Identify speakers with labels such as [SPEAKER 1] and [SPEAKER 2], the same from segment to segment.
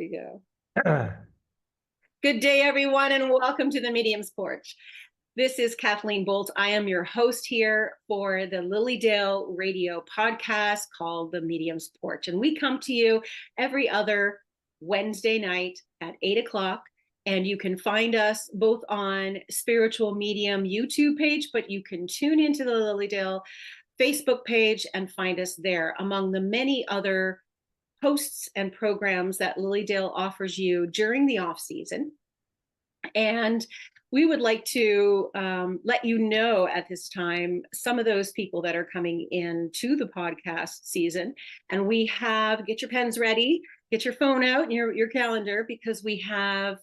[SPEAKER 1] we go. Good day, everyone, and welcome to the Medium's Porch. This is Kathleen Boldt. I am your host here for the Lilydale radio podcast called The Medium's Porch. And we come to you every other Wednesday night at 8 o'clock. And you can find us both on Spiritual Medium YouTube page, but you can tune into the Lilydale Facebook page and find us there among the many other posts and programs that Lilydale offers you during the off season. And we would like to let you know at this time some of those people that are coming in to the podcast season. And we have, get your pens ready, get your phone out and your calendar, because we have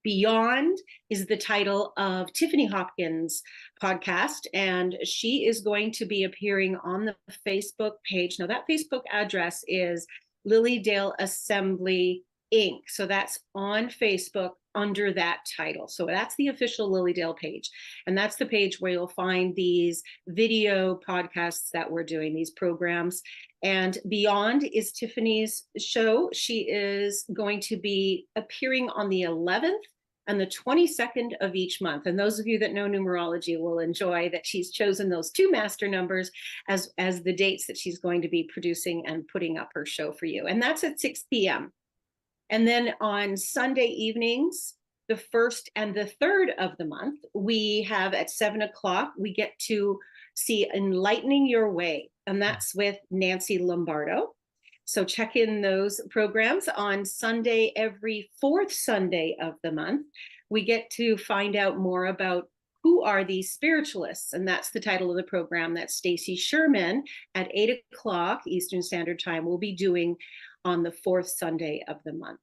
[SPEAKER 1] Beyond is the title of Tiffany Hopkins' podcast, and she is going to be appearing on the Facebook page. Now, that Facebook address is Lilydale Assembly Inc. So that's on Facebook under that title. So that's the official Lilydale page. And that's the page where you'll find these video podcasts that we're doing, these programs. And Beyond is Tiffany's show. She is going to be appearing on the 11th and the 22nd of each month. And those of you that know numerology will enjoy that she's chosen those two master numbers as the dates that she's going to be producing and putting up her show for you. And that's at 6 p.m. And then on Sunday evenings, the 1st and the 3rd of the month, we have at 7 o'clock, we get to see Enlightening Your Way. And that's with Nancy Lombardo. So check in those programs. On Sunday, every 4th Sunday of the month, we get to find out more about who are these spiritualists. And that's the title of the program that Stacy Sherman at 8 o'clock Eastern Standard Time will be doing on the 4th Sunday of the month.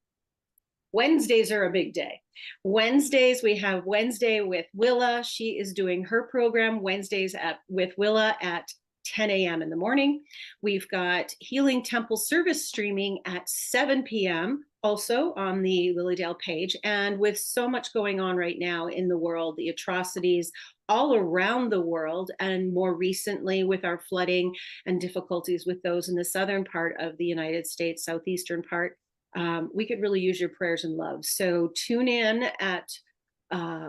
[SPEAKER 1] Wednesdays are a big day. Wednesdays, we have Wednesday with Willa. She is doing her program Wednesdays with Willa at 10 a.m. in the morning. We've got Healing Temple Service streaming at 7 p.m. also on the Lilydale page. And with so much going on right now in the world, the atrocities all around the world, and more recently with our flooding and difficulties with those in the southern part of the United States, southeastern part, we could really use your prayers and love. So tune in at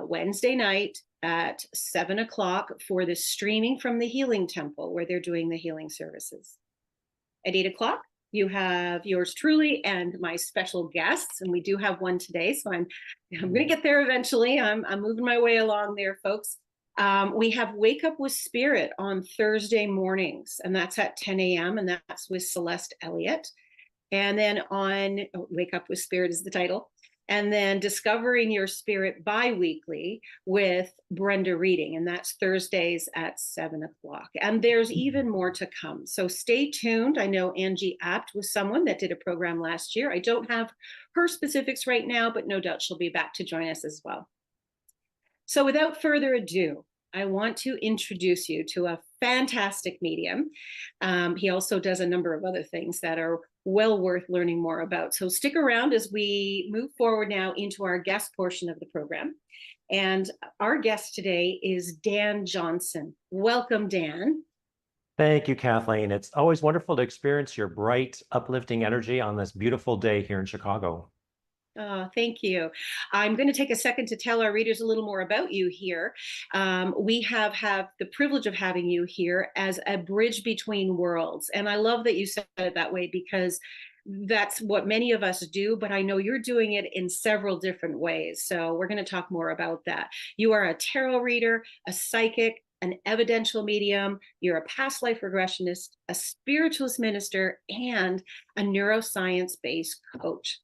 [SPEAKER 1] Wednesday night at 7 o'clock for the streaming from the Healing Temple, where they're doing the healing services. At 8 o'clock, you have yours truly and my special guests, and we do have one today, so I'm going to get there eventually. I'm moving my way along there, folks. We have Wake Up with Spirit on Thursday mornings, and that's at 10 a.m., and that's with Celeste Elliott. And then on Wake Up with Spirit is the title. And then Discovering Your Spirit bi-weekly with Brenda Reading. And that's Thursdays at 7 o'clock. And there's even more to come. So stay tuned. I know Angie Apt was someone that did a program last year. I don't have her specifics right now, but no doubt she'll be back to join us as well. So without further ado, I want to introduce you to a fantastic medium. He also does a number of other things that are well worth learning more about. So stick around as we move forward now into our guest portion of the program. And our guest today is Dan Johnson. Welcome, Dan.
[SPEAKER 2] Thank you, Kathleen. It's always wonderful to experience your bright, uplifting energy on this beautiful day here in Chicago.
[SPEAKER 1] Thank you. I'm going to take a second to tell our readers a little more about you here. We have the privilege of having you here as a bridge between worlds. And I love that you said it that way, because that's what many of us do, but I know you're doing it in several different ways. So we're going to talk more about that. You are a tarot reader, a psychic, an evidential medium, you're a past life regressionist, a spiritualist minister, and a neuroscience-based coach.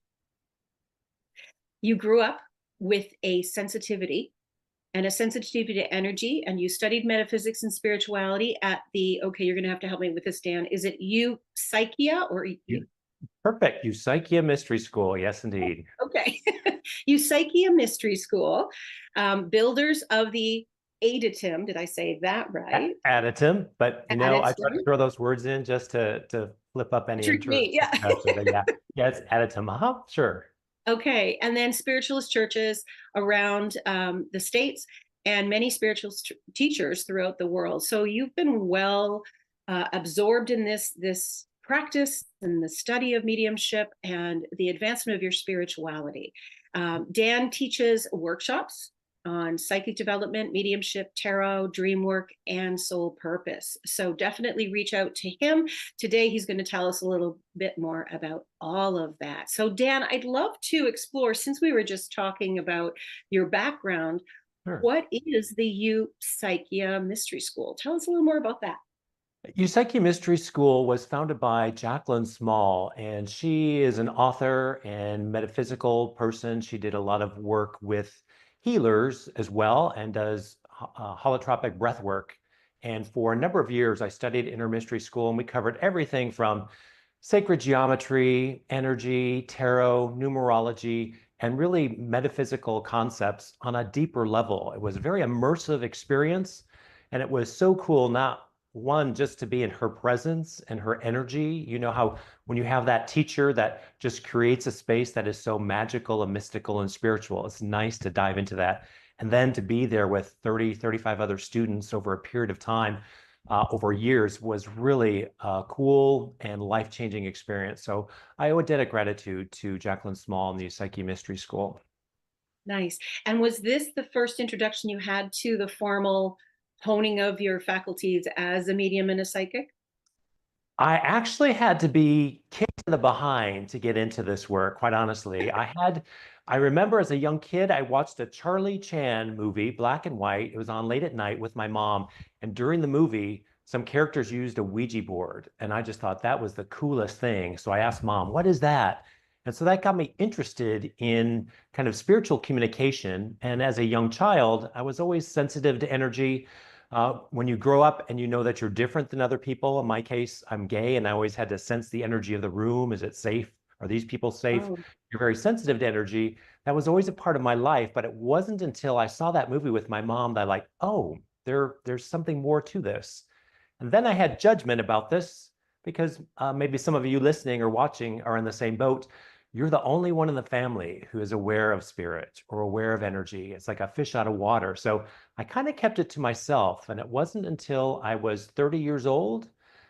[SPEAKER 1] You grew up with a sensitivity to energy, and you studied metaphysics and spirituality at the, okay, you're going to have to help me with this, Dan. Is it Psychia or?
[SPEAKER 2] Perfect. Psychia Mystery School. Yes, indeed.
[SPEAKER 1] Okay. Psychia Mystery School, builders of the Aditum. Did I say that right?
[SPEAKER 2] Aditum, but you know,
[SPEAKER 1] Aditum.
[SPEAKER 2] I try to throw those words in just to flip up any
[SPEAKER 1] Trick
[SPEAKER 2] interest.
[SPEAKER 1] Me, yeah.
[SPEAKER 2] Yeah, it's Aditum. Sure.
[SPEAKER 1] Okay, and then spiritualist churches around the States and many spiritual teachers throughout the world. So you've been well absorbed in this practice and the study of mediumship and the advancement of your spirituality. Dan teaches workshops on psychic development, mediumship, tarot, dream work, and soul purpose. So definitely reach out to him. Today, he's going to tell us a little bit more about all of that. So Dan, I'd love to explore, since we were just talking about your background,
[SPEAKER 2] Sure.
[SPEAKER 1] what is the Psyche Mystery School? Tell us a little more about that.
[SPEAKER 2] Psyche Mystery School was founded by Jacqueline Small, and she is an author and metaphysical person. She did a lot of work with healers as well and does holotropic breath work. And for a number of years, I studied in her mystery school, and we covered everything from sacred geometry, energy, tarot, numerology, and really metaphysical concepts on a deeper level. It was a very immersive experience, and it was so cool, not one, just to be in her presence and her energy. You know how when you have that teacher that just creates a space that is so magical and mystical and spiritual, it's nice to dive into that. And then to be there with 30, 35 other students over a period of time, over years, was really a cool and life-changing experience. So I owe a debt of gratitude to Jacqueline Small and the Psyche Mystery School.
[SPEAKER 1] Nice. And was this the first introduction you had to the formal honing of your faculties as a medium and a psychic?
[SPEAKER 2] I actually had to be kicked in the behind to get into this work, quite honestly. I remember as a young kid, I watched a Charlie Chan movie, black and white. It was on late at night with my mom. And during the movie, some characters used a Ouija board. And I just thought that was the coolest thing. So I asked mom, what is that? And so that got me interested in kind of spiritual communication. And as a young child, I was always sensitive to energy. When you grow up and you know that you're different than other people, in my case, I'm gay, and I always had to sense the energy of the room. Is it safe? Are these people safe?
[SPEAKER 1] Oh,
[SPEAKER 2] You're very sensitive to energy. That was always a part of my life, but it wasn't until I saw that movie with my mom that I like, oh, there's something more to this. And then I had judgment about this because maybe some of you listening or watching are in the same boat. You're the only one in the family who is aware of spirit or aware of energy. It's like a fish out of water. So I kind of kept it to myself. And it wasn't until I was 30 years old,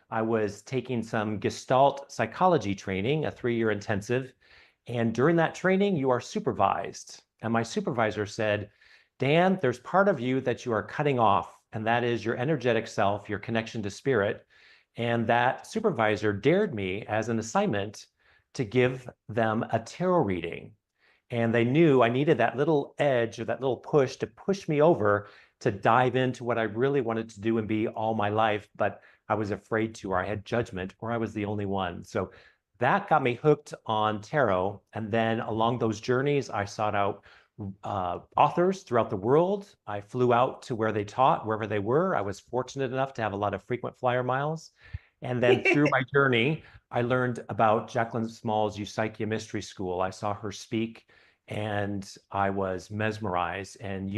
[SPEAKER 2] I was taking some Gestalt psychology training, a 3-year intensive. And during that training, you are supervised. And my supervisor said, Dan, there's part of you that you are cutting off, and that is your energetic self, your connection to spirit. And that supervisor dared me as an assignment to give them a tarot reading. And they knew I needed that little edge or that little push to push me over to dive into what I really wanted to do and be all my life, but I was afraid to, or I had judgment, or I was the only one. So that got me hooked on tarot. And then along those journeys, I sought out authors throughout the world. I flew out to where they taught, wherever they were. I was fortunate enough to have a lot of frequent flyer miles. And then through my journey, I learned about Jacqueline Small's Psyche Mystery School. I saw her speak and I was mesmerized. And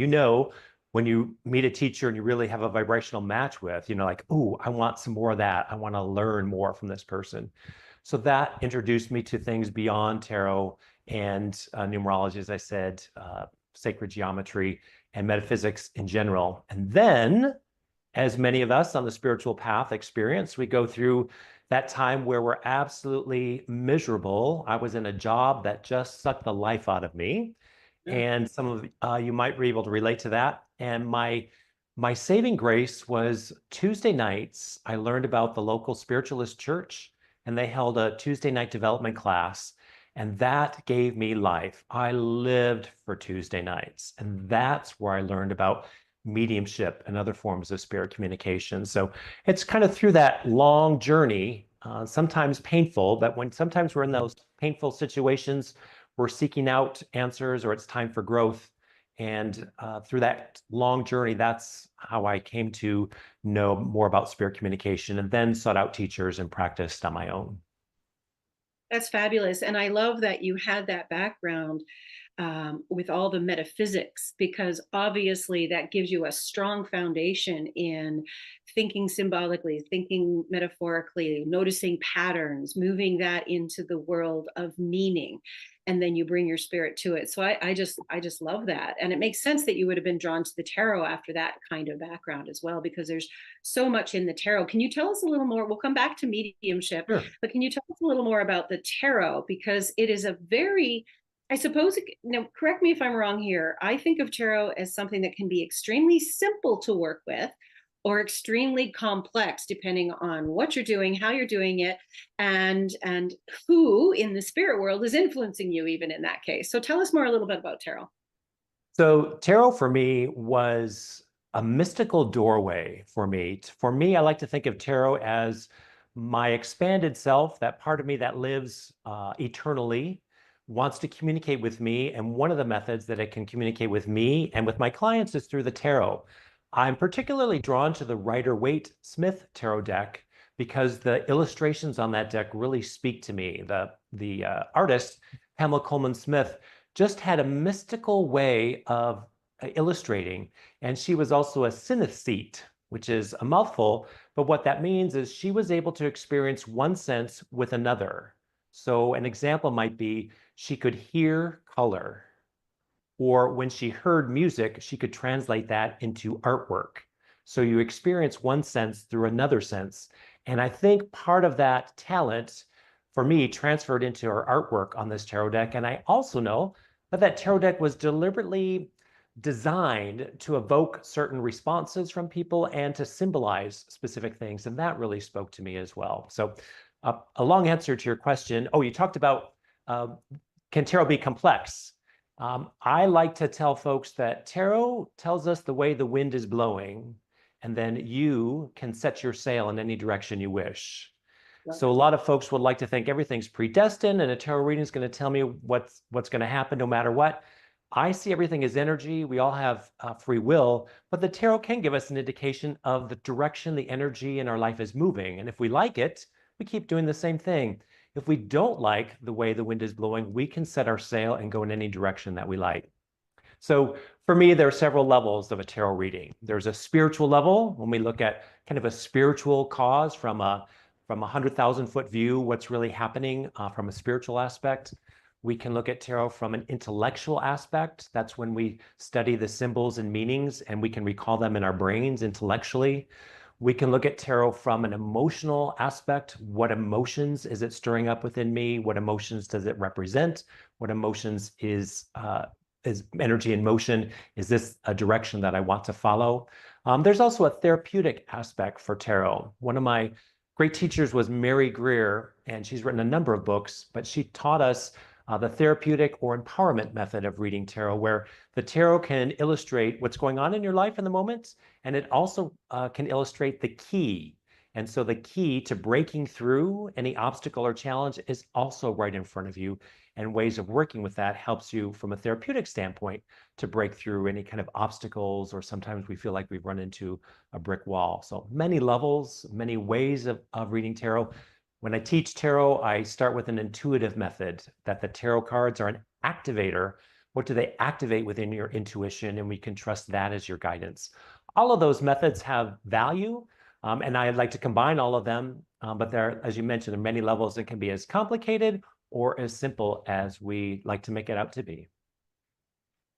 [SPEAKER 2] when you meet a teacher and you really have a vibrational match with, like, oh, I want some more of that. I want to learn more from this person. So that introduced me to things beyond tarot and numerology, as I said, sacred geometry and metaphysics in general. And then, as many of us on the spiritual path experience, we go through that time where we're absolutely miserable. I was in a job that just sucked the life out of me.
[SPEAKER 1] yeah.
[SPEAKER 2] And some of you might be able to relate to that. And my saving grace was Tuesday nights. I learned about the local spiritualist church, and they held a Tuesday night development class. And that gave me life. I lived for Tuesday nights. And that's where I learned about mediumship and other forms of spirit communication. So it's kind of through that long journey, sometimes painful, but sometimes we're in those painful situations, we're seeking out answers or it's time for growth. And through that long journey, that's how I came to know more about spirit communication and then sought out teachers and practiced on my own.
[SPEAKER 1] That's fabulous. And I love that you had that background with all the metaphysics, because obviously that gives you a strong foundation in thinking symbolically, thinking metaphorically, noticing patterns, moving that into the world of meaning. and then you bring your spirit to it. So I just love that. And it makes sense that you would have been drawn to the tarot after that kind of background as well, because there's so much in the tarot. Can you tell us a little more? We'll come back to mediumship,
[SPEAKER 2] Sure.
[SPEAKER 1] but can you tell us a little more about the tarot? Because it is a very, I suppose, correct me if I'm wrong here. I think of tarot as something that can be extremely simple to work with, or extremely complex, depending on what you're doing, how you're doing it, and who in the spirit world is influencing you, even in that case. So tell us more a little bit about tarot.
[SPEAKER 2] So tarot for me was a mystical doorway for me. For me, I like to think of tarot as my expanded self, that part of me that lives eternally, wants to communicate with me. And one of the methods that it can communicate with me and with my clients is through the tarot. I'm particularly drawn to the Rider-Waite-Smith tarot deck because the illustrations on that deck really speak to me. The artist, Pamela Coleman Smith, just had a mystical way of illustrating. And she was also a synesthete, which is a mouthful. But what that means is she was able to experience one sense with another. So an example might be she could hear color, or when she heard music, she could translate that into artwork. So you experience one sense through another sense. And I think part of that talent for me transferred into her artwork on this tarot deck. And I also know that that tarot deck was deliberately designed to evoke certain responses from people and to symbolize specific things. And that really spoke to me as well. So a long answer to your question. Oh, you talked about, can tarot be complex? I like to tell folks that tarot tells us the way the wind is blowing, and then you can set your sail in any direction you wish. So a lot of folks would like to think everything's predestined and a tarot reading is going to tell me what's going to happen no matter what. I see everything as energy. We all have free will, but the tarot can give us an indication of the direction the energy in our life is moving. And if we like it, we keep doing the same thing. If we don't like the way the wind is blowing, we can set our sail and go in any direction that we like. So for me, there are several levels of a tarot reading. There's a spiritual level when we look at kind of a spiritual cause from a 100,000-foot view, what's really happening from a spiritual aspect. We can look at tarot from an intellectual aspect. That's when we study the symbols and meanings and we can recall them in our brains intellectually. We can look at tarot from an emotional aspect. What emotions is it stirring up within me? What emotions does it represent? What emotions is energy in motion? Is this a direction that I want to follow? There's also a therapeutic aspect for tarot. One of my great teachers was Mary Greer, and she's written a number of books, but she taught us the therapeutic or empowerment method of reading tarot, where the tarot can illustrate what's going on in your life in the moment, and it also can illustrate the key. And so the key to breaking through any obstacle or challenge is also right in front of you, and ways of working with that helps you from a therapeutic standpoint to break through any kind of obstacles, or sometimes we feel like we've run into a brick wall. So many levels, many ways of reading tarot. When I teach tarot, I start with an intuitive method that the tarot cards are an activator. What do they activate within your intuition? And we can trust that as your guidance. All of those methods have value, and I'd like to combine all of them. But there, as you mentioned, there are many levels that can be as complicated or as simple as we like to make it out to be.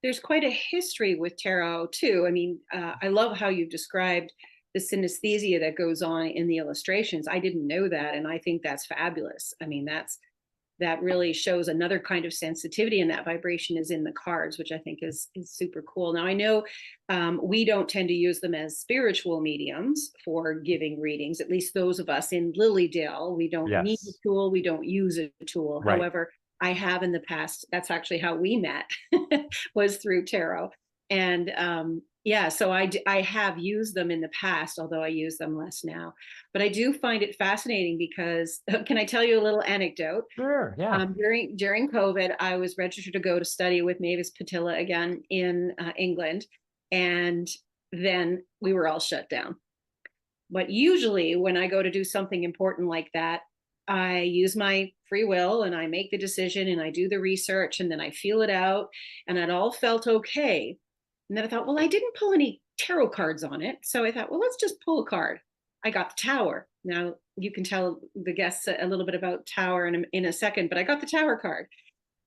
[SPEAKER 1] There's quite a history with tarot too. I mean, I love how you've described the synesthesia that goes on in the illustrations. I didn't know that, and I think that's fabulous. I mean, that really shows another kind of sensitivity, and that vibration is in the cards, which I think is super cool. Now, I know we don't tend to use them as spiritual mediums for giving readings, at least those of us in Lilydale. We don't need a tool, we don't use a tool.
[SPEAKER 2] Right.
[SPEAKER 1] However, I have in the past. That's actually how we met, was through tarot. And yeah, so I have used them in the past, although I use them less now. But I do find it fascinating because, can I tell you a little anecdote?
[SPEAKER 2] Sure, yeah.
[SPEAKER 1] During COVID, I was registered to go to study with Mavis Patilla again in England, and then we were all shut down. But usually when I go to do something important like that, I use my free will and I make the decision and I do the research and then I feel it out, and it all felt okay. And then I thought, well, I didn't pull any tarot cards on it. So I thought, well, let's just pull a card. I got the Tower. Now you can tell the guests a little bit about Tower in a second, but I got the Tower card.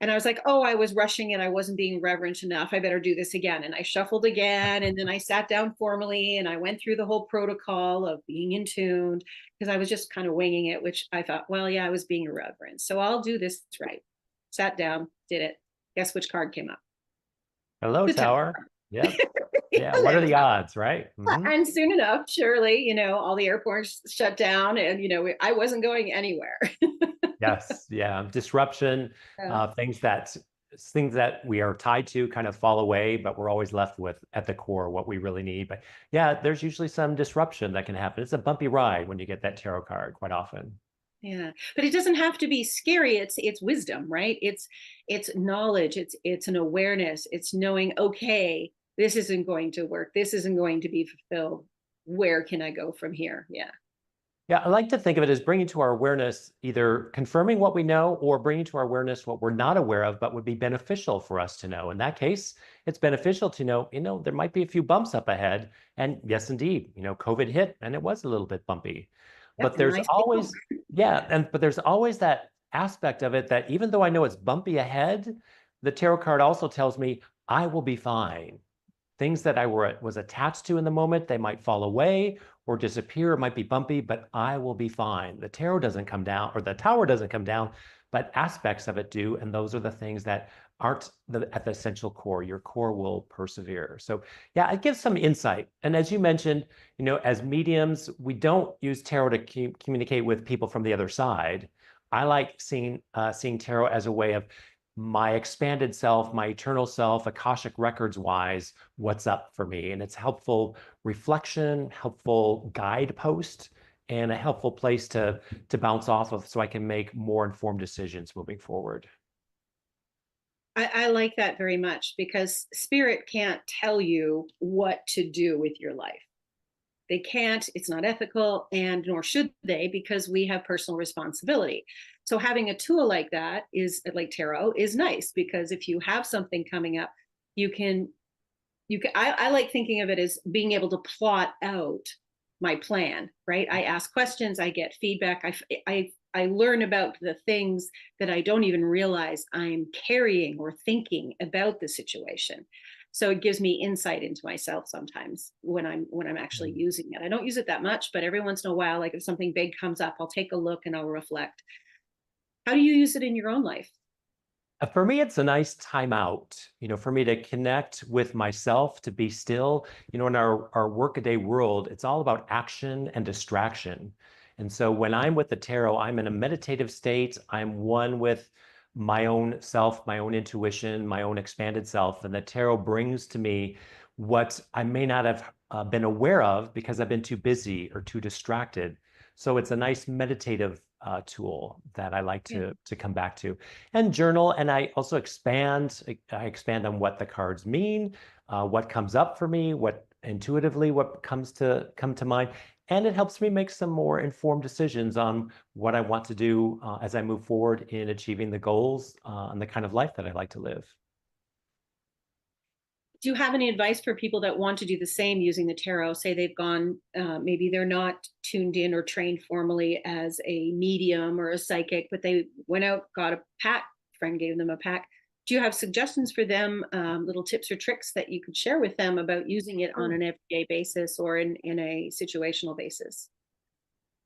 [SPEAKER 1] And I was like, oh, I was rushing it. I wasn't being reverent enough. I better do this again. And I shuffled again. And then I sat down formally and I went through the whole protocol of being in tune, because I was just kind of winging it, which I thought, well, yeah, I was being irreverent. So I'll do this right. Sat down, did it. Guess which card came up?
[SPEAKER 2] Hello,
[SPEAKER 1] The
[SPEAKER 2] Tower. Yep. Yeah. What are the odds, right? Mm-hmm.
[SPEAKER 1] And soon enough, surely, all the airports shut down and, I wasn't going anywhere.
[SPEAKER 2] Yes. Yeah. Disruption,
[SPEAKER 1] Yeah.
[SPEAKER 2] things that we are tied to kind of fall away, but we're always left with at the core what we really need. But yeah, there's usually some disruption that can happen. It's a bumpy ride when you get that tarot card quite often.
[SPEAKER 1] Yeah, but it doesn't have to be scary. It's wisdom, right? It's knowledge. It's an awareness. It's knowing, okay, this isn't going to work. This isn't going to be fulfilled. Where can I go from here? Yeah.
[SPEAKER 2] Yeah, I like to think of it as bringing to our awareness, either confirming what we know or bringing to our awareness what we're not aware of, but would be beneficial for us to know. In that case, it's beneficial to know, there might be a few bumps up ahead. And yes, indeed, COVID hit and it was a little bit bumpy.
[SPEAKER 1] Yep,
[SPEAKER 2] But there's
[SPEAKER 1] nice
[SPEAKER 2] always, but there's always that aspect of it that even though I know it's bumpy ahead, the tarot card also tells me I will be fine. Things that I was attached to in the moment, they might fall away or disappear. It might be bumpy, but I will be fine. The tarot doesn't come down, or the tower doesn't come down, but aspects of it do. And those are the things that aren't at the essential core. Your core will persevere. So yeah, it gives some insight. And as you mentioned, as mediums, we don't use tarot to communicate with people from the other side. I like seeing tarot as a way of my expanded self, my eternal self, Akashic records wise, what's up for me. And it's helpful reflection, helpful guidepost, and a helpful place to bounce off of so I can make more informed decisions moving forward.
[SPEAKER 1] I like that very much, because spirit can't tell you what to do with your life. They can't, it's not ethical, and nor should they, because we have personal responsibility. So having a tool like that is like tarot is nice, because if you have something coming up, I like thinking of it as being able to plot out my plan, right? I ask questions, I get feedback. I learn about the things that I don't even realize I'm carrying or thinking about the situation. So it gives me insight into myself sometimes when I'm actually using it. I don't use it that much, but every once in a while, like if something big comes up, I'll take a look and I'll reflect. How do you use it in your own life?
[SPEAKER 2] For me, it's a nice timeout, for me to connect with myself, to be still. In our workaday world, it's all about action and distraction. And so when I'm with the tarot, I'm in a meditative state. I'm one with my own self, my own intuition, my own expanded self. And the tarot brings to me what I may not have been aware of because I've been too busy or too distracted. So it's a nice meditative tool that I like to come back to and journal. And I also expand on what the cards mean, what comes up for me, what comes to mind. And it helps me make some more informed decisions on what I want to do as I move forward in achieving the goals and the kind of life that I like to live.
[SPEAKER 1] Do you have any advice for people that want to do the same using the tarot? Say they've gone, maybe they're not tuned in or trained formally as a medium or a psychic, but they went out, got a pack, friend gave them a pack. Do you have suggestions for them, little tips or tricks that you could share with them about using it on an everyday basis or in a situational basis?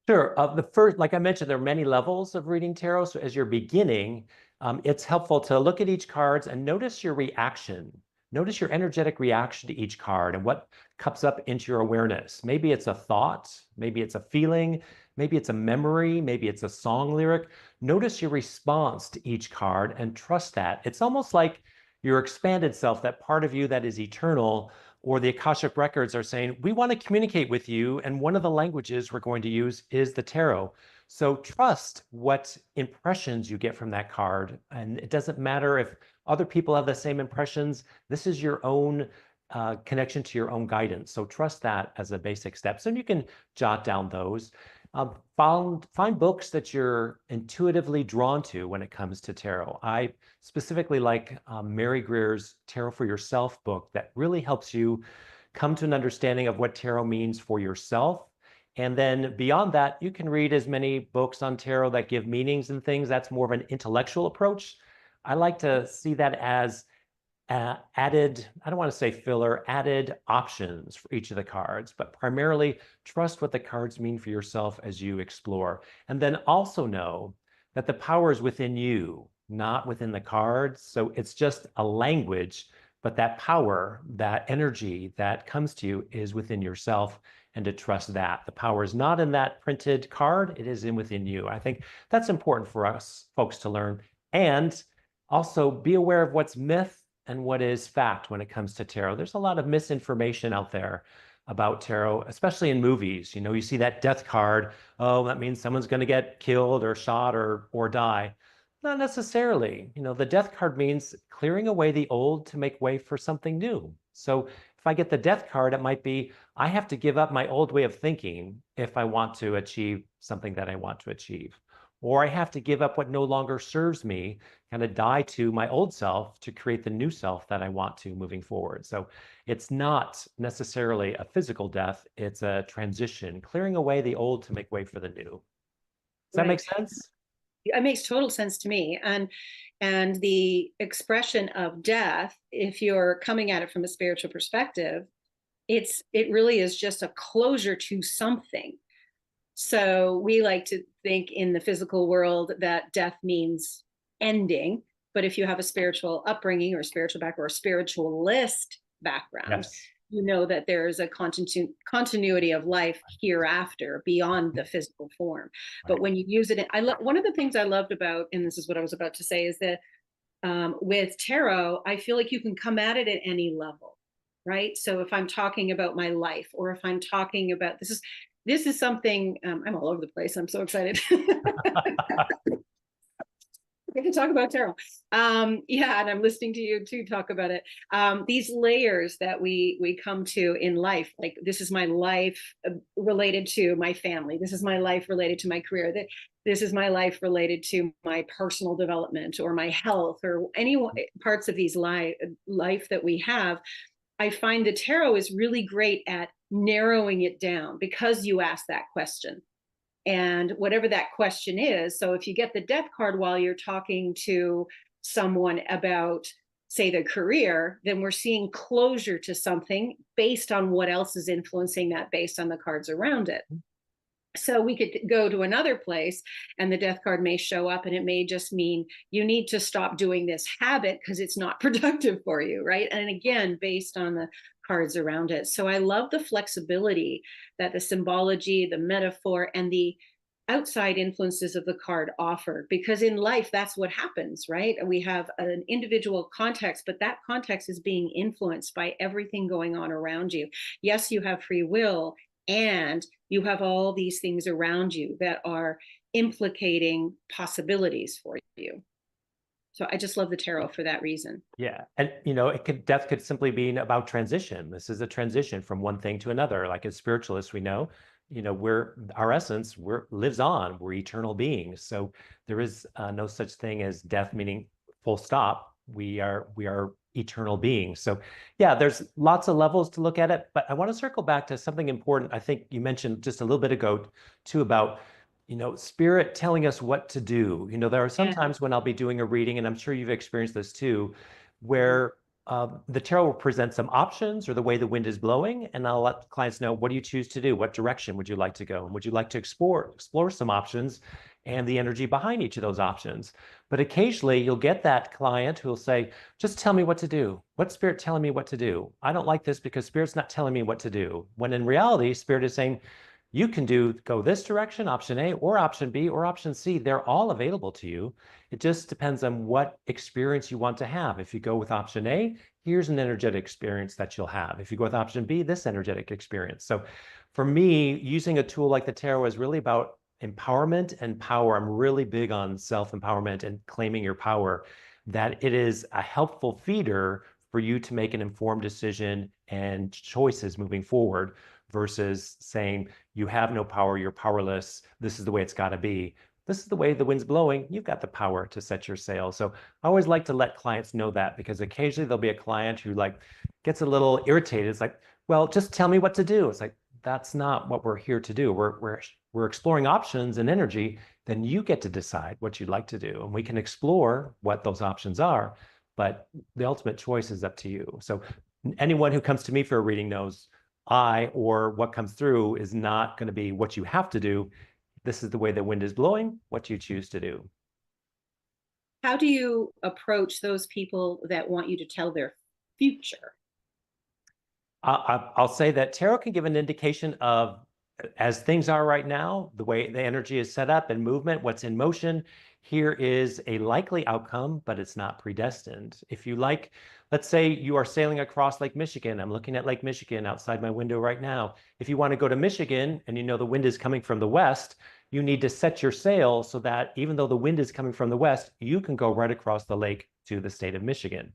[SPEAKER 2] Sure. The first, like I mentioned, there are many levels of reading tarot. So as you're beginning, it's helpful to look at each card and notice your reaction. Notice your energetic reaction to each card and what comes up into your awareness. Maybe it's a thought, maybe it's a feeling, maybe it's a memory, maybe it's a song lyric. Notice your response to each card and trust that. It's almost like your expanded self, that part of you that is eternal, or the Akashic records are saying, we want to communicate with you. And one of the languages we're going to use is the tarot. So trust what impressions you get from that card. And it doesn't matter if other people have the same impressions. This is your own connection to your own guidance. So trust that as a basic step. So you can jot down those. Find books that you're intuitively drawn to when it comes to tarot. I specifically like Mary Greer's Tarot for Yourself book that really helps you come to an understanding of what tarot means for yourself. And then beyond that, you can read as many books on tarot that give meanings and things. That's more of an intellectual approach. I like to see that as added, I don't want to say filler, added options for each of the cards, but primarily trust what the cards mean for yourself as you explore. And then also know that the power is within you, not within the cards. So it's just a language, but that power, that energy that comes to you is within yourself, and to trust that. The power is not in that printed card, it is within you. I think that's important for us folks to learn. And also be aware of what's myth and what is fact when it comes to tarot. There's a lot of misinformation out there about tarot, especially in movies. You know, you see that death card. Oh, that means someone's going to get killed or shot or die. Not necessarily. You know, the death card means clearing away the old to make way for something new. So if I get the death card, it might be I have to give up my old way of thinking if I want to achieve something that I want to achieve. Or I have to give up what no longer serves me, kind of die to my old self to create the new self that I want to moving forward. So it's not necessarily a physical death, it's a transition, clearing away the old to make way for the new. Does that make sense?
[SPEAKER 1] It makes total sense to me. And the expression of death, if you're coming at it from a spiritual perspective, it really is just a closure to something. So we like to think in the physical world that death means ending. But if you have a spiritual upbringing or spiritual background or spiritualist background,
[SPEAKER 2] Yes.
[SPEAKER 1] you know that there is a continuity of life hereafter beyond the physical form. Right. But when you use it, one of the things I loved about, and this is what I was about to say, is that with tarot, I feel like you can come at it at any level, right? So if I'm talking about my life, or if I'm talking about this is something, I'm all over the place. I'm so excited. We can talk about tarot. Yeah, and I'm listening to you too talk about it. These layers that we come to in life, like this is my life related to my family. This is my life related to my career. This is my life related to my personal development or my health or any parts of these life that we have. I find the tarot is really great at narrowing it down because you ask that question. And whatever that question is, so if you get the death card while you're talking to someone about, say, their career, then we're seeing closure to something based on what else is influencing that based on the cards around it. So we could go to another place and the death card may show up and it may just mean you need to stop doing this habit because it's not productive for you, right? And again, based on the cards around it. So I love the flexibility that the symbology, the metaphor, and the outside influences of the card offer, because in life, that's what happens, right? We have an individual context, but that context is being influenced by everything going on around you. Yes, you have free will, and you have all these things around you that are implicating possibilities for you. So I just love the tarot for that reason.
[SPEAKER 2] Yeah. And, you know, death could simply be about transition. This is a transition from one thing to another. Like as spiritualists, we know, you know, our essence lives on. We're eternal beings. So there is no such thing as death, meaning full stop. We are eternal beings. So yeah, there's lots of levels to look at it, but I want to circle back to something important. I think you mentioned just a little bit ago too about, you know, spirit telling us what to do. You know, there are some times when I'll be doing a reading, and I'm sure you've experienced this too, where the tarot will present some options or the way the wind is blowing, and I'll let clients know, what do you choose to do? What direction would you like to go? And would you like to explore some options and the energy behind each of those options? But occasionally you'll get that client who will say, just tell me what to do. What's spirit telling me what to do? I don't like this because spirit's not telling me what to do. When in reality, spirit is saying, you can go this direction, option A, or option B, or option C. They're all available to you. It just depends on what experience you want to have. If you go with option A, here's an energetic experience that you'll have. If you go with option B, this energetic experience. So for me, using a tool like the tarot is really about empowerment and power. I'm really big on self-empowerment and claiming your power, that it is a helpful feeder for you to make an informed decision and choices moving forward, versus saying you have no power, you're powerless, this is the way it's got to be. This is the way the wind's blowing, you've got the power to set your sail. So I always like to let clients know that, because occasionally there'll be a client who like gets a little irritated. It's like, well, just tell me what to do. It's like, that's not what we're here to do. We're exploring options and energy. then you get to decide what you'd like to do. And we can explore what those options are, but the ultimate choice is up to you. So anyone who comes to me for a reading knows or what comes through is not going to be what you have to do. This is the way the wind is blowing, what you choose to do.
[SPEAKER 1] How do you approach those people that want you to tell their future?
[SPEAKER 2] I'll say that tarot can give an indication of, as things are right now, the way the energy is set up and movement, what's in motion. Here is a likely outcome, but it's not predestined. If you like, let's say you are sailing across Lake Michigan. I'm looking at Lake Michigan outside my window right now. If you want to go to Michigan and you know the wind is coming from the west, you need to set your sail so that even though the wind is coming from the west, you can go right across the lake to the state of Michigan.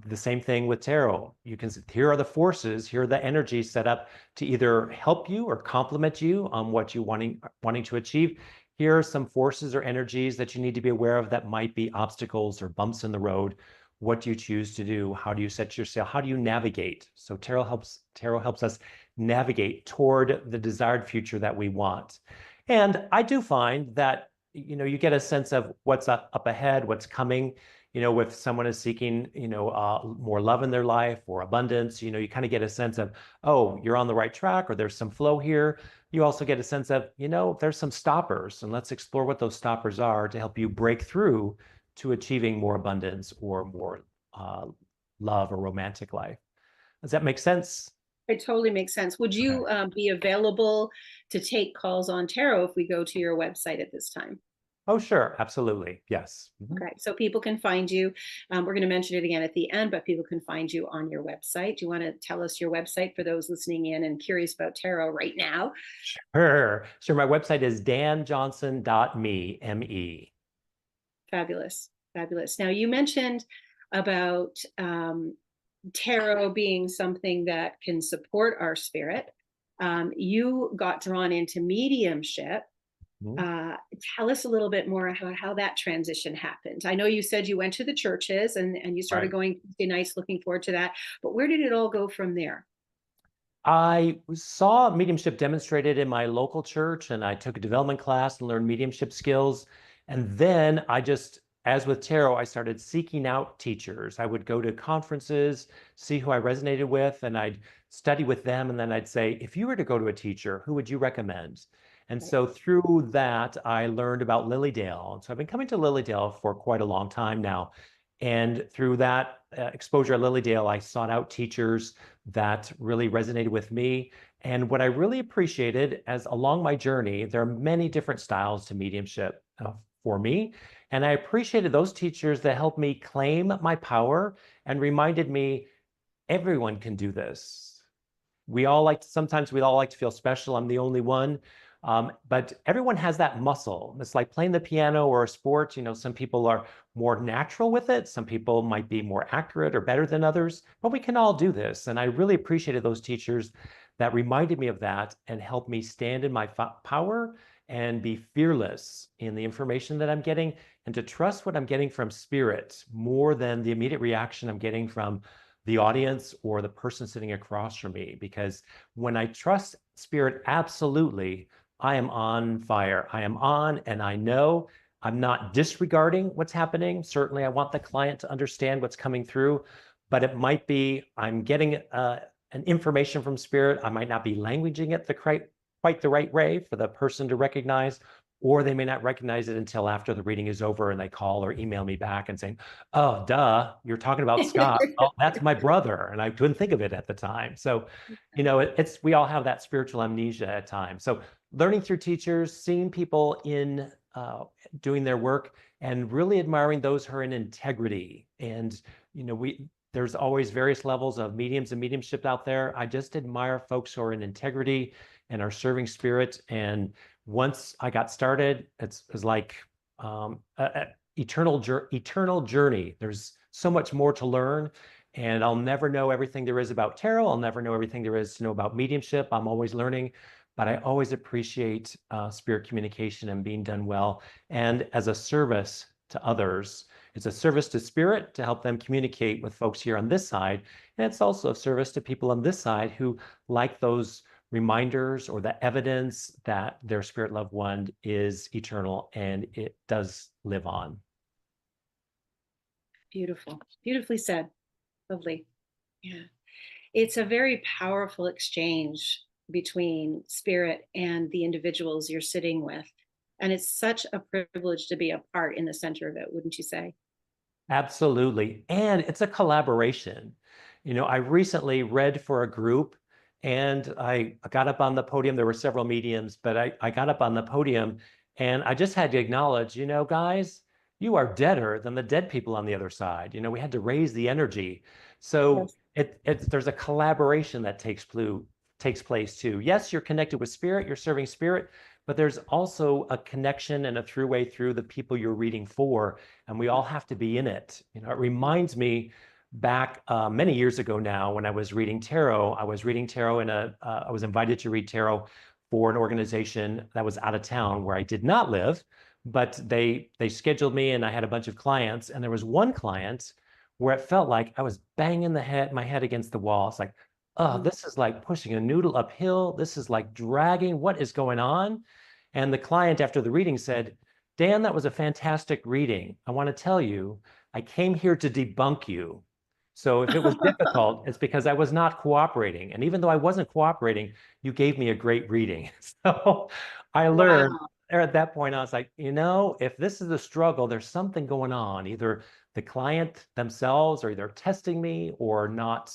[SPEAKER 2] The same thing with tarot. You can, here are the forces, here are the energies set up to either help you or complement you on what you wanting to achieve. Here are some forces or energies that you need to be aware of that might be obstacles or bumps in the road. What do you choose to do? How do you set your sail? How do you navigate? So tarot helps us navigate toward the desired future that we want. And I do find that, you get a sense of what's up ahead, what's coming. If someone is seeking, more love in their life or abundance, you kind of get a sense of, oh, you're on the right track, or there's some flow here. You also get a sense of, there's some stoppers, and let's explore what those stoppers are to help you break through to achieving more abundance or more love or romantic life. Does that make sense?
[SPEAKER 1] It totally makes sense. Would you be available to take calls on tarot if we go to your website at this time?
[SPEAKER 2] Oh, sure. Absolutely. Yes.
[SPEAKER 1] Okay, so people can find you. We're going to mention it again at the end, but people can find you on your website. Do you want to tell us your website for those listening in and curious about tarot right now?
[SPEAKER 2] Sure. My website is danjohnson.me, M-E.
[SPEAKER 1] Fabulous. Fabulous. Now, you mentioned about tarot being something that can support our spirit. You got drawn into mediumship. Tell us a little bit more about how that transition happened. I know you said you went to the churches and you started going Tuesday nights, looking forward to that. But where did it all go from there?
[SPEAKER 2] I saw mediumship demonstrated in my local church, and I took a development class and learned mediumship skills. And then as with tarot, I started seeking out teachers. I would go to conferences, see who I resonated with, and I'd study with them. And then I'd say, if you were to go to a teacher, who would you recommend? And so through that, I learned about Lily Dale. And so I've been coming to Lily Dale for quite a long time now. And through that exposure at Lily Dale, I sought out teachers that really resonated with me. And what I really appreciated as along my journey, there are many different styles to mediumship for me. And I appreciated those teachers that helped me claim my power and reminded me, everyone can do this. Sometimes we all like to feel special. I'm the only one. But everyone has that muscle. It's like playing the piano or a sport. Some people are more natural with it. Some people might be more accurate or better than others, but we can all do this. And I really appreciated those teachers that reminded me of that and helped me stand in my power and be fearless in the information that I'm getting and to trust what I'm getting from spirit more than the immediate reaction I'm getting from the audience or the person sitting across from me. Because when I trust spirit absolutely, I am on fire. I am on, and I know I'm not disregarding what's happening. Certainly, I want the client to understand what's coming through, but it might be I'm getting an information from spirit. I might not be languaging it quite the right way for the person to recognize, or they may not recognize it until after the reading is over and they call or email me back and saying, oh, duh, you're talking about Scott. Oh, that's my brother. And I couldn't think of it at the time. So, we all have that spiritual amnesia at times. So learning through teachers, seeing people in doing their work, and really admiring those who are in integrity. And, there's always various levels of mediums and mediumship out there. I just admire folks who are in integrity and are serving spirit. And once I got started, it was like an eternal journey. There's so much more to learn. And I'll never know everything there is about tarot. I'll never know everything there is to know about mediumship. I'm always learning. But I always appreciate spirit communication and being done well. And as a service to others, it's a service to spirit to help them communicate with folks here on this side. And it's also a service to people on this side who like those reminders or the evidence that their spirit loved one is eternal and it does live on.
[SPEAKER 1] Beautiful. Beautifully said. Lovely. Yeah. It's a very powerful exchange between spirit and the individuals you're sitting with. And it's such a privilege to be a part in the center of it, wouldn't you say?
[SPEAKER 2] Absolutely. And it's a collaboration. I recently read for a group and I got up on the podium. There were several mediums, but I got up on the podium and I just had to acknowledge, guys, you are deader than the dead people on the other side. We had to raise the energy. So there's a collaboration that takes place too. Yes, you're connected with spirit, you're serving spirit, but there's also a connection and a throughway through the people you're reading for, and we all have to be in it. It reminds me back many years ago now when I was reading tarot. I was reading tarot I was invited to read tarot for an organization that was out of town where I did not live, but they scheduled me and I had a bunch of clients, and there was one client where it felt like I was banging my head against the wall. It's like, oh, this is like pushing a noodle uphill. This is like dragging. What is going on? And the client after the reading said, Dan, that was a fantastic reading. I want to tell you, I came here to debunk you. So if it was difficult, it's because I was not cooperating. And even though I wasn't cooperating, you gave me a great reading. So I learned at that point, I was like, if this is a struggle, there's something going on. Either the client themselves are either testing me or not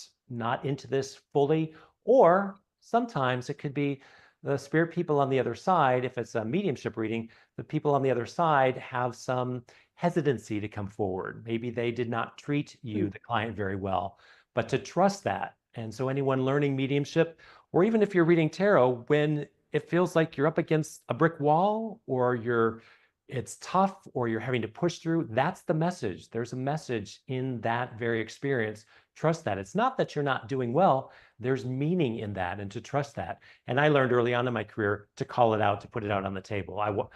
[SPEAKER 2] into this fully, or sometimes it could be the spirit people on the other side. If it's a mediumship reading, the people on the other side have some hesitancy to come forward. Maybe they did not treat you, the client, very well, but to trust that. And so anyone learning mediumship, or even if you're reading tarot, when it feels like you're up against a brick wall or it's tough or you're having to push through, that's the message. There's a message in that very experience. Trust that. It's not that you're not doing well. There's meaning in that, and to trust that. And I learned early on in my career to call it out, to put it out on the table.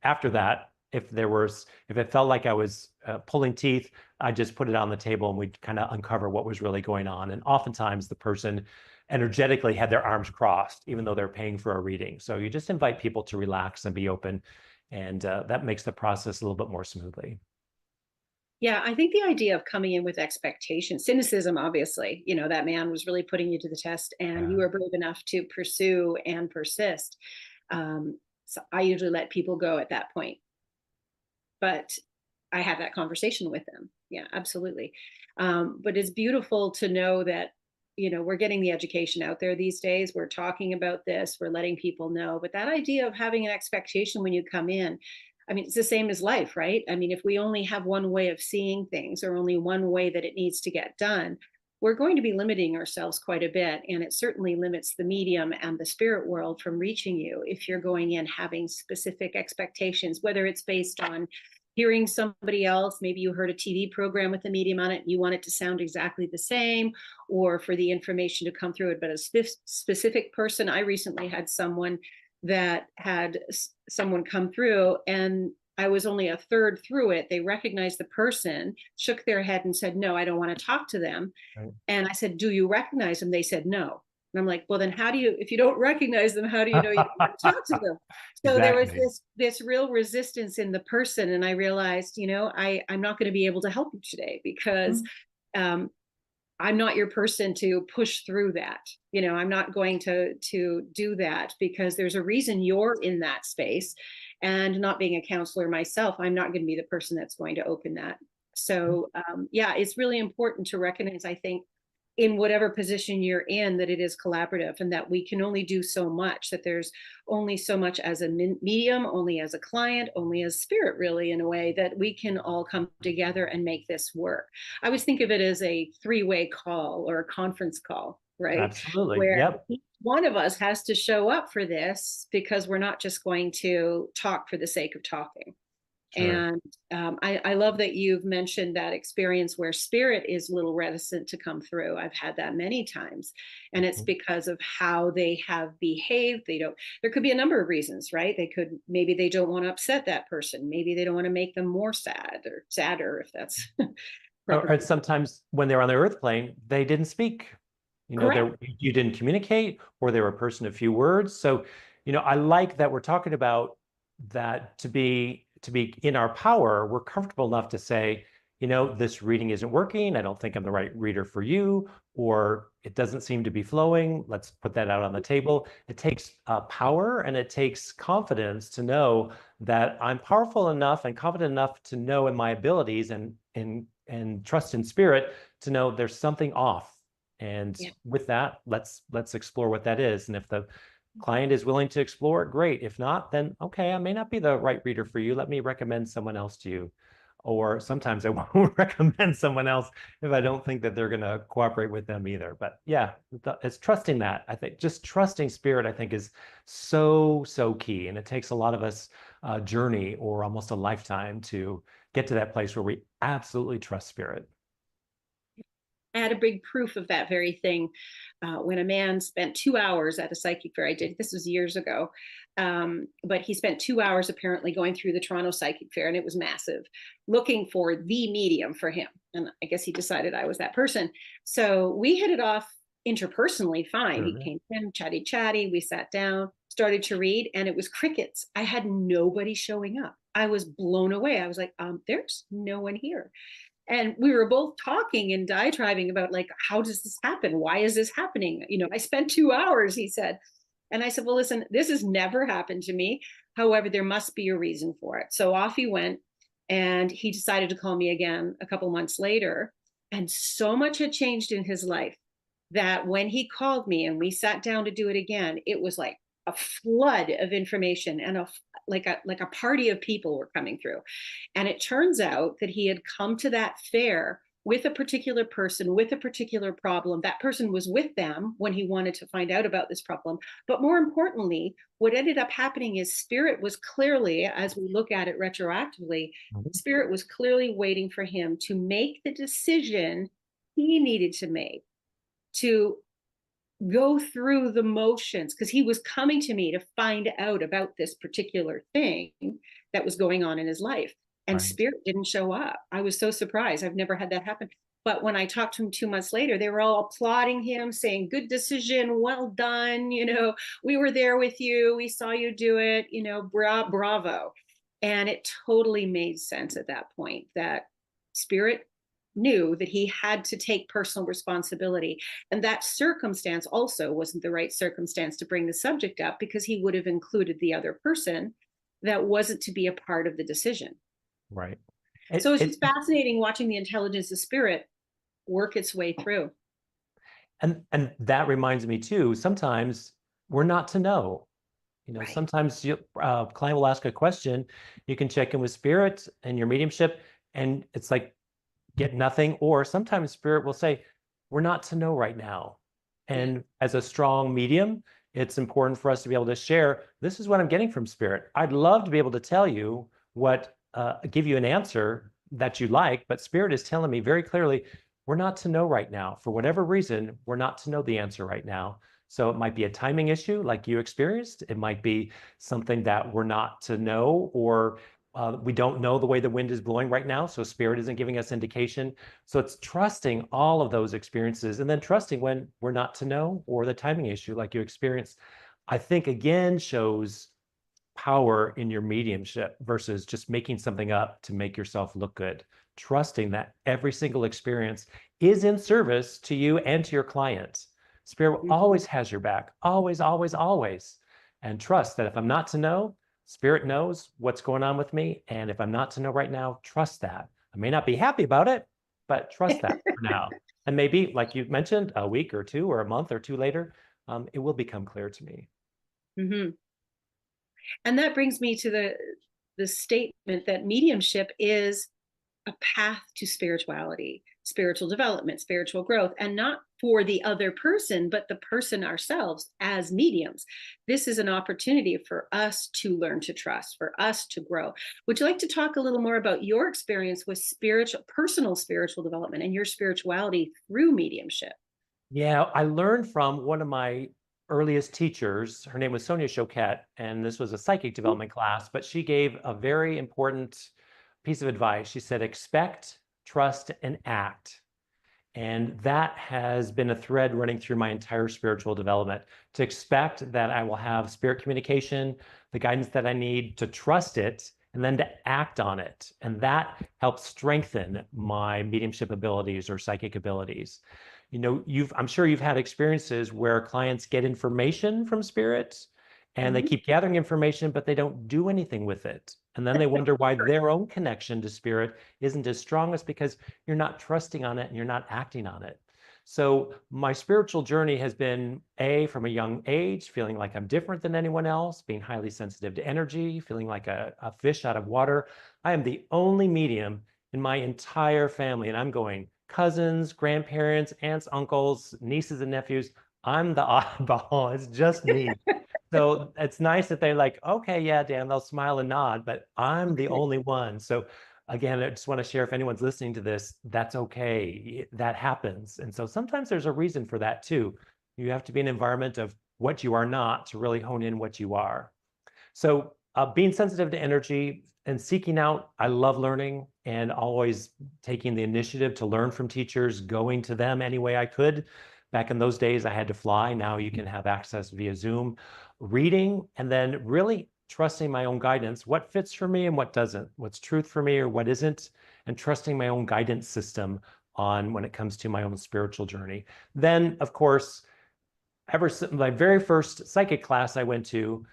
[SPEAKER 2] After that, if it felt like I was pulling teeth, I just put it on the table and we'd kind of uncover what was really going on. And oftentimes the person energetically had their arms crossed, even though they're paying for a reading. So you just invite people to relax and be open. And that makes the process a little bit more smoothly.
[SPEAKER 1] Yeah, I think the idea of coming in with expectations, cynicism, obviously, that man was really putting you to the test, and you were brave enough to pursue and persist. So I usually let people go at that point, but I have that conversation with them. Yeah, absolutely. But it's beautiful to know that, we're getting the education out there these days. We're talking about this, we're letting people know, but that idea of having an expectation when you come in, I mean, it's the same as life, right? I mean, if we only have one way of seeing things or only one way that it needs to get done, we're going to be limiting ourselves quite a bit. And it certainly limits the medium and the spirit world from reaching you if you're going in having specific expectations, whether it's based on hearing somebody else, maybe you heard a TV program with a medium on it, and you want it to sound exactly the same, or for the information to come through it, but a specific person. I recently had someone that had someone come through, and I was only a third through it. They recognized the person, shook their head and said, no, I don't want to talk to them. Right. And I said, do you recognize them? They said, no. And I'm like, well, then if you don't recognize them, how do you know you want to talk to them? So There was this real resistance in the person. And I realized, I'm not going to be able to help you today because I'm not your person to push through that. I'm not going to do that because there's a reason you're in that space. And not being a counselor myself, I'm not going to be the person that's going to open that. So it's really important to recognize, I think, in whatever position you're in, that it is collaborative and that we can only do so much, that there's only so much as a medium, only as a client, only as spirit, really, in a way that we can all come together and make this work. I always think of it as a three-way call or a conference call, right?
[SPEAKER 2] Absolutely.
[SPEAKER 1] Where one of us has to show up for this because we're not just going to talk for the sake of talking. Sure. And I love that you've mentioned that experience where spirit is a little reticent to come through. I've had that many times, and it's because of how they have behaved. There could be a number of reasons, right? Maybe they don't want to upset that person. Maybe they don't want to make them more sad or sadder, if that's
[SPEAKER 2] or sometimes when they're on the earth plane, they didn't speak
[SPEAKER 1] Correct.
[SPEAKER 2] You didn't communicate, or they were a person of few words. So, I like that we're talking about that to be in our power. We're comfortable enough to say, this reading isn't working. I don't think I'm the right reader for you, or it doesn't seem to be flowing. Let's put that out on the table. It takes power, and it takes confidence to know that I'm powerful enough and confident enough to know in my abilities, and trust in spirit to know there's something off. And
[SPEAKER 1] Yeah.
[SPEAKER 2] with that, let's explore what that is. And if the client is willing to explore it, great. If not, then okay, I may not be the right reader for you. Let me recommend someone else to you. Or sometimes I won't recommend someone else if I don't think that they're going to cooperate with them either. But yeah, it's trusting that. I think just trusting spirit, I think, is so, so key. And it takes a lot of us journey, or almost a lifetime, to get to that place where we absolutely trust spirit.
[SPEAKER 1] I had a big proof of that very thing when a man spent 2 hours at a psychic fair. This was years ago, but he spent 2 hours apparently going through the Toronto Psychic Fair, and it was massive, looking for the medium for him. And I guess he decided I was that person. So we hit it off interpersonally fine. He came in, chatty. We sat down, started to read, and it was crickets. I had nobody showing up. I was blown away. I was like, there's no one here. And we were both talking and diatribing about, like, how does this happen? Why is this happening? I spent 2 hours, he said. And I said, well, listen, this has never happened to me. However, there must be a reason for it. So off he went, and he decided to call me again a couple months later. And so much had changed in his life that when he called me and we sat down to do it again, it was like a flood of information, and like a party of people were coming through. And it turns out that he had come to that fair with a particular person with a particular problem. That person was with them when he wanted to find out about this problem. But more importantly, what ended up happening is spirit was clearly, as we look at it retroactively, spirit was clearly waiting for him to make the decision he needed to make, to go through the motions, because he was coming to me to find out about this particular thing that was going on in his life. And
[SPEAKER 2] Right.
[SPEAKER 1] spirit didn't show up. I was so surprised. I've never had that happen. But when I talked to him 2 months later, they were all applauding him, saying, good decision, well done. We were there with you. We saw you do it, bravo. And it totally made sense at that point that spirit knew that he had to take personal responsibility. And that circumstance also wasn't the right circumstance to bring the subject up, because he would have included the other person that wasn't to be a part of the decision.
[SPEAKER 2] Right.
[SPEAKER 1] So it's just fascinating watching the intelligence of spirit work its way through.
[SPEAKER 2] And that reminds me too, sometimes we're not to know.
[SPEAKER 1] Right.
[SPEAKER 2] Sometimes client will ask a question, you can check in with spirit and your mediumship, and it's like, get nothing. Or sometimes spirit will say, we're not to know right now. And as a strong medium, it's important for us to be able to share, this is what I'm getting from spirit. I'd love to be able to tell you give you an answer that you like, but spirit is telling me very clearly, we're not to know right now. For whatever reason, we're not to know the answer right now. So it might be a timing issue like you experienced. It might be something that we're not to know, or we don't know the way the wind is blowing right now, so spirit isn't giving us indication. So it's trusting all of those experiences, and then trusting when we're not to know, or the timing issue like you experienced, I think again shows power in your mediumship versus just making something up to make yourself look good. Trusting that every single experience is in service to you and to your client. Spirit always has your back, always, always, always. And trust that if I'm not to know, spirit knows what's going on with me. And if I'm not to know right now, trust that. I may not be happy about it, but trust that for now. And maybe, like you mentioned, a week or two or a month or two later, it will become clear to me.
[SPEAKER 1] Mm-hmm. And that brings me to the statement that mediumship is a path to spirituality, spiritual development, spiritual growth, and not for the other person, but the person ourselves as mediums. This is an opportunity for us to learn to trust, for us to grow. Would you like to talk a little more about your experience with personal spiritual development and your spirituality through mediumship?
[SPEAKER 2] Yeah, I learned from one of my earliest teachers. Her name was Sonia Choquette, and this was a psychic development class, but she gave a very important piece of advice. She said, expect, trust, and act. And that has been a thread running through my entire spiritual development, to expect that I will have spirit communication, the guidance that I need, to trust it, and then to act on it. And that helps strengthen my mediumship abilities or psychic abilities. You know, I'm sure you've had experiences where clients get information from spirits and they keep gathering information, but they don't do anything with it. And then they wonder why their own connection to spirit isn't as strong, as because you're not trusting on it and you're not acting on it. So my spiritual journey has been from a young age, feeling like I'm different than anyone else, being highly sensitive to energy, feeling like a fish out of water. I am the only medium in my entire family, and I'm going cousins, grandparents, aunts, uncles, nieces, and nephews. I'm the oddball. It's just me. So it's nice that they're like, okay, yeah, Dan, they'll smile and nod, but I'm the only one. So again, I just want to share, if anyone's listening to this, that's okay. That happens. And so sometimes there's a reason for that too. You have to be in an environment of what you are not to really hone in what you are. So being sensitive to energy and seeking out, I love learning and always taking the initiative to learn from teachers, going to them any way I could. Back in those days, I had to fly. Now you can have access via Zoom. Reading, and then really trusting my own guidance, what fits for me and what doesn't, what's truth for me or what isn't, and trusting my own guidance system on when it comes to my own spiritual journey. Then, of course, ever since my very first psychic class I went to,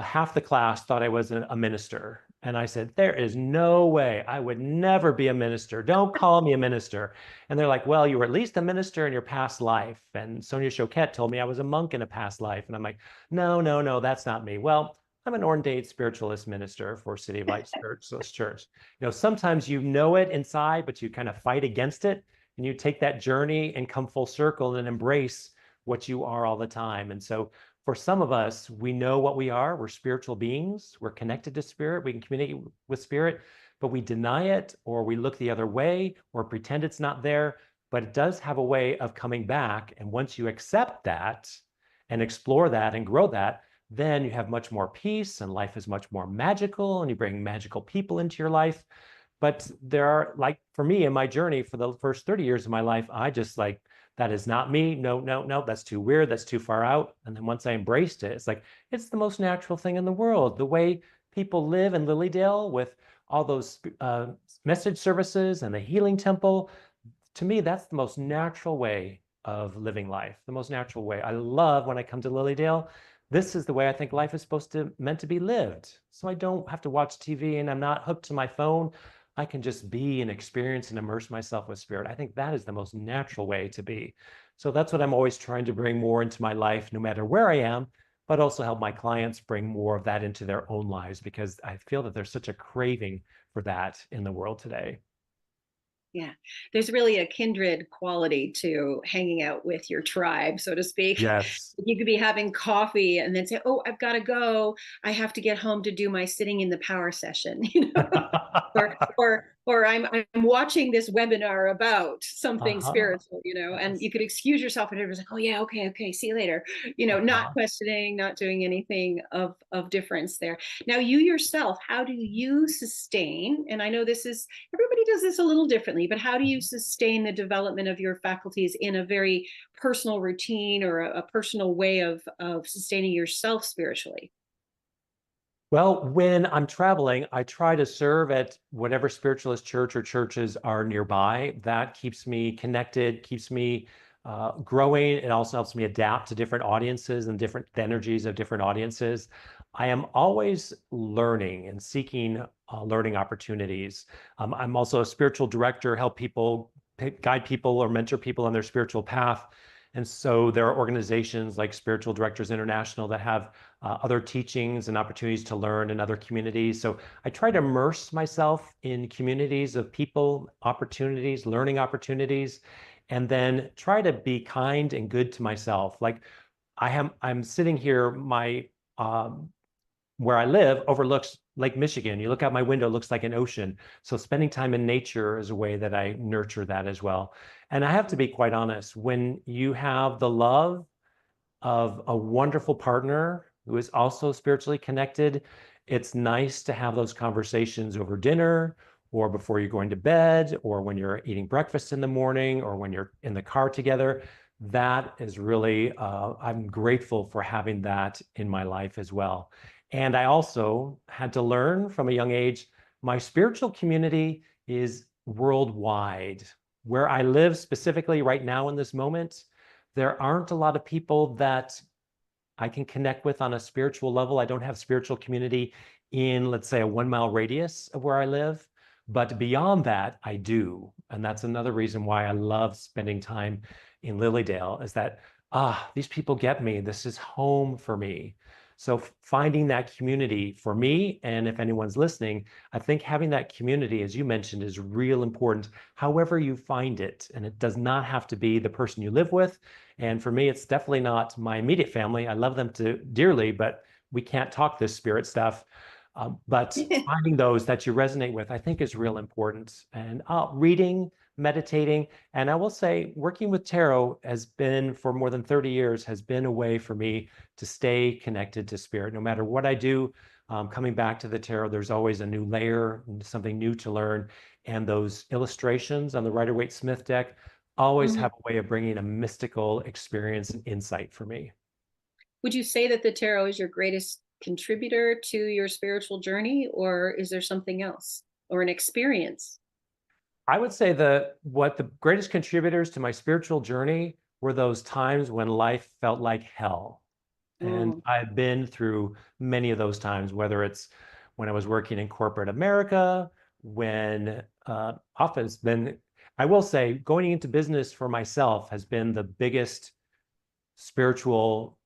[SPEAKER 2] half the class thought I was a minister. And I said, there is no way, I would never be a minister. Don't call me a minister. And they're like, well, you were at least a minister in your past life. And Sonia Choquette told me I was a monk in a past life. And I'm like, no, no, no, that's not me. Well, I'm an ordained spiritualist minister for City of Light Spiritualist Church. You know, sometimes you know it inside, but you kind of fight against it. And you take that journey and come full circle and embrace what you are all the time. And so for some of us, we know what we are. We're spiritual beings. We're connected to spirit. We can communicate with spirit, but we deny it, or we look the other way, or pretend it's not there. But it does have a way of coming back. And once you accept that and explore that and grow that, then you have much more peace, and life is much more magical, and you bring magical people into your life. But there are, like for me in my journey for the first 30 years of my life, I just like, that is not me. No, no, no, that's too weird. That's too far out. And then once I embraced it, it's like, it's the most natural thing in the world. The way people live in Lilydale with all those message services and the healing temple, to me, that's the most natural way of living life, the most natural way. I love when I come to Lilydale. This is the way I think life is meant to be lived. So I don't have to watch TV and I'm not hooked to my phone. I can just be and experience and immerse myself with spirit. I think that is the most natural way to be. So that's what I'm always trying to bring more into my life, no matter where I am, but also help my clients bring more of that into their own lives, because I feel that there's such a craving for that in the world today.
[SPEAKER 1] Yeah, there's really a kindred quality to hanging out with your tribe, so to speak.
[SPEAKER 2] Yes.
[SPEAKER 1] You could be having coffee and then say, oh, I've got to go. I have to get home to do my sitting in the power session, you know, or I'm watching this webinar about something spiritual, you know, and you could excuse yourself and everyone's like, oh yeah, okay, see you later, you know, not questioning, not doing anything of difference there. Now, you yourself, how do you sustain, and I know this is, everybody does this a little differently, but how do you sustain the development of your faculties in a very personal routine or a personal way of sustaining yourself spiritually?
[SPEAKER 2] Well, when I'm traveling, I try to serve at whatever spiritualist church or churches are nearby. That keeps me connected, keeps me growing. It also helps me adapt to different audiences and different energies of different audiences. I am always learning and seeking learning opportunities. I'm also a spiritual director, help people guide people or mentor people on their spiritual path. And so there are organizations like Spiritual Directors International that have other teachings and opportunities to learn in other communities. So I try to immerse myself in communities of people, opportunities, learning opportunities, and then try to be kind and good to myself. Like I'm sitting here, where I live overlooks Lake Michigan. You look out my window, it looks like an ocean. So spending time in nature is a way that I nurture that as well. And I have to be quite honest, when you have the love of a wonderful partner who is also spiritually connected, it's nice to have those conversations over dinner or before you're going to bed, or when you're eating breakfast in the morning, or when you're in the car together. That is really, I'm grateful for having that in my life as well. And I also had to learn from a young age, my spiritual community is worldwide. Where I live specifically right now in this moment, there aren't a lot of people that I can connect with on a spiritual level. I don't have spiritual community in, let's say, a 1 mile radius of where I live. But beyond that, I do. And that's another reason why I love spending time in Lilydale, is that, these people get me. This is home for me. So finding that community for me, and if anyone's listening, I think having that community, as you mentioned, is real important, however you find it. And it does not have to be the person you live with. And for me, it's definitely not my immediate family. I love them dearly, but we can't talk this spirit stuff. But finding those that you resonate with, I think, is real important. And reading, meditating, and I will say working with tarot has been, for more than 30 years, has been a way for me to stay connected to spirit. No matter what I do, coming back to the tarot, there's always a new layer, something new to learn. And those illustrations on the Rider-Waite-Smith deck always have a way of bringing a mystical experience and insight for me.
[SPEAKER 1] Would you say that the tarot is your greatest contributor to your spiritual journey, or is there something else, or an experience?
[SPEAKER 2] I would say that what the greatest contributors to my spiritual journey were those times when life felt like hell. And I've been through many of those times, whether it's when I was working in corporate America, when often it's been, I will say, going into business for myself has been the biggest spiritual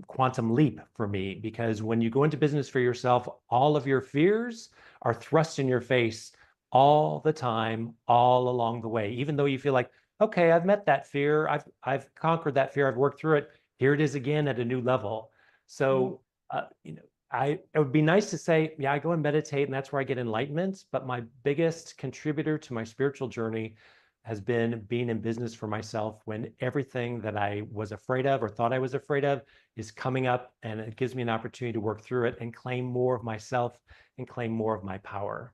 [SPEAKER 2] quantum leap for me, because when you go into business for yourself, all of your fears are thrust in your face all the time, all along the way. Even though you feel like, okay, I've met that fear, I've conquered that fear, I've worked through it. Here it is again at a new level. So, it would be nice to say, yeah, I go and meditate, and that's where I get enlightenment. But my biggest contributor to my spiritual journey has been being in business for myself, when everything that I was afraid of or thought I was afraid of is coming up, and it gives me an opportunity to work through it and claim more of myself and claim more of my power.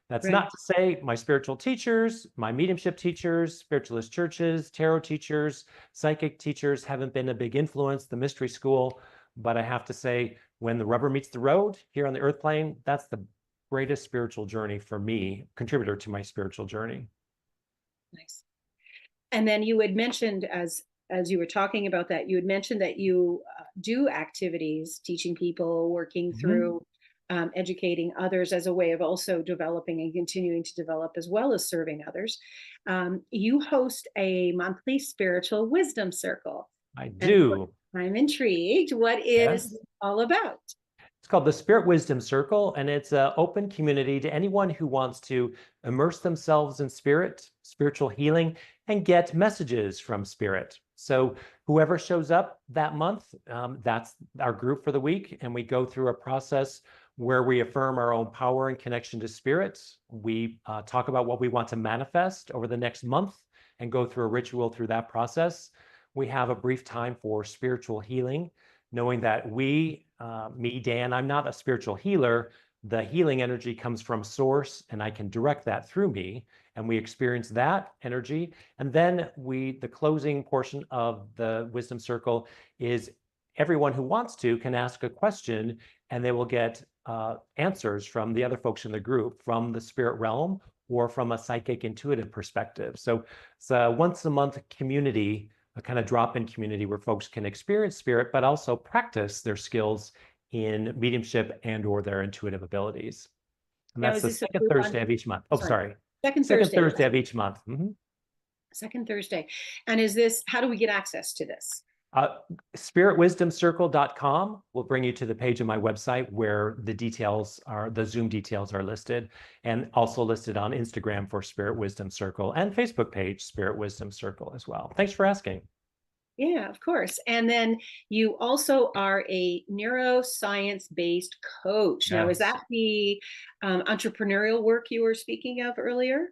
[SPEAKER 2] That's not to say my spiritual teachers, my mediumship teachers, spiritualist churches, tarot teachers, psychic teachers haven't been a big influence, the mystery school. But I have to say, when the rubber meets the road here on the earth plane, that's the greatest spiritual journey for me, contributor to my spiritual journey.
[SPEAKER 1] Nice. And then you had mentioned, as you were talking about that, you had mentioned that you do activities, teaching people, working through, educating others as a way of also developing and continuing to develop, as well as serving others. You host a monthly spiritual wisdom circle.
[SPEAKER 2] I do.
[SPEAKER 1] I'm intrigued. What is it all about?
[SPEAKER 2] It's called the Spirit Wisdom Circle, and it's an open community to anyone who wants to immerse themselves in spirit, spiritual healing, and get messages from spirit. So whoever shows up that month, that's our group for the week, and we go through a process where we affirm our own power and connection to spirit. We talk about what we want to manifest over the next month and go through a ritual through that process. We have a brief time for spiritual healing, knowing that me, Dan, I'm not a spiritual healer. The healing energy comes from source, and I can direct that through me, and we experience that energy. And then the closing portion of the wisdom circle is everyone who wants to can ask a question, and they will get answers from the other folks in the group, from the spirit realm or from a psychic intuitive perspective. So it's a once a month community, a kind of drop-in community where folks can experience spirit, but also practice their skills in mediumship and or their intuitive abilities. And that's the second Thursday of each month. Oh, sorry.
[SPEAKER 1] Second
[SPEAKER 2] Thursday of each month.
[SPEAKER 1] Second Thursday. And is this, how do we get access to this?
[SPEAKER 2] Spiritwisdomcircle.com will bring you to the page of my website where the Zoom details are listed, and also listed on Instagram for Spirit Wisdom Circle, and Facebook page Spirit Wisdom Circle as well. Thanks for asking.
[SPEAKER 1] Yeah, of course. And then you also are a neuroscience-based coach. Now, is that the entrepreneurial work you were speaking of earlier?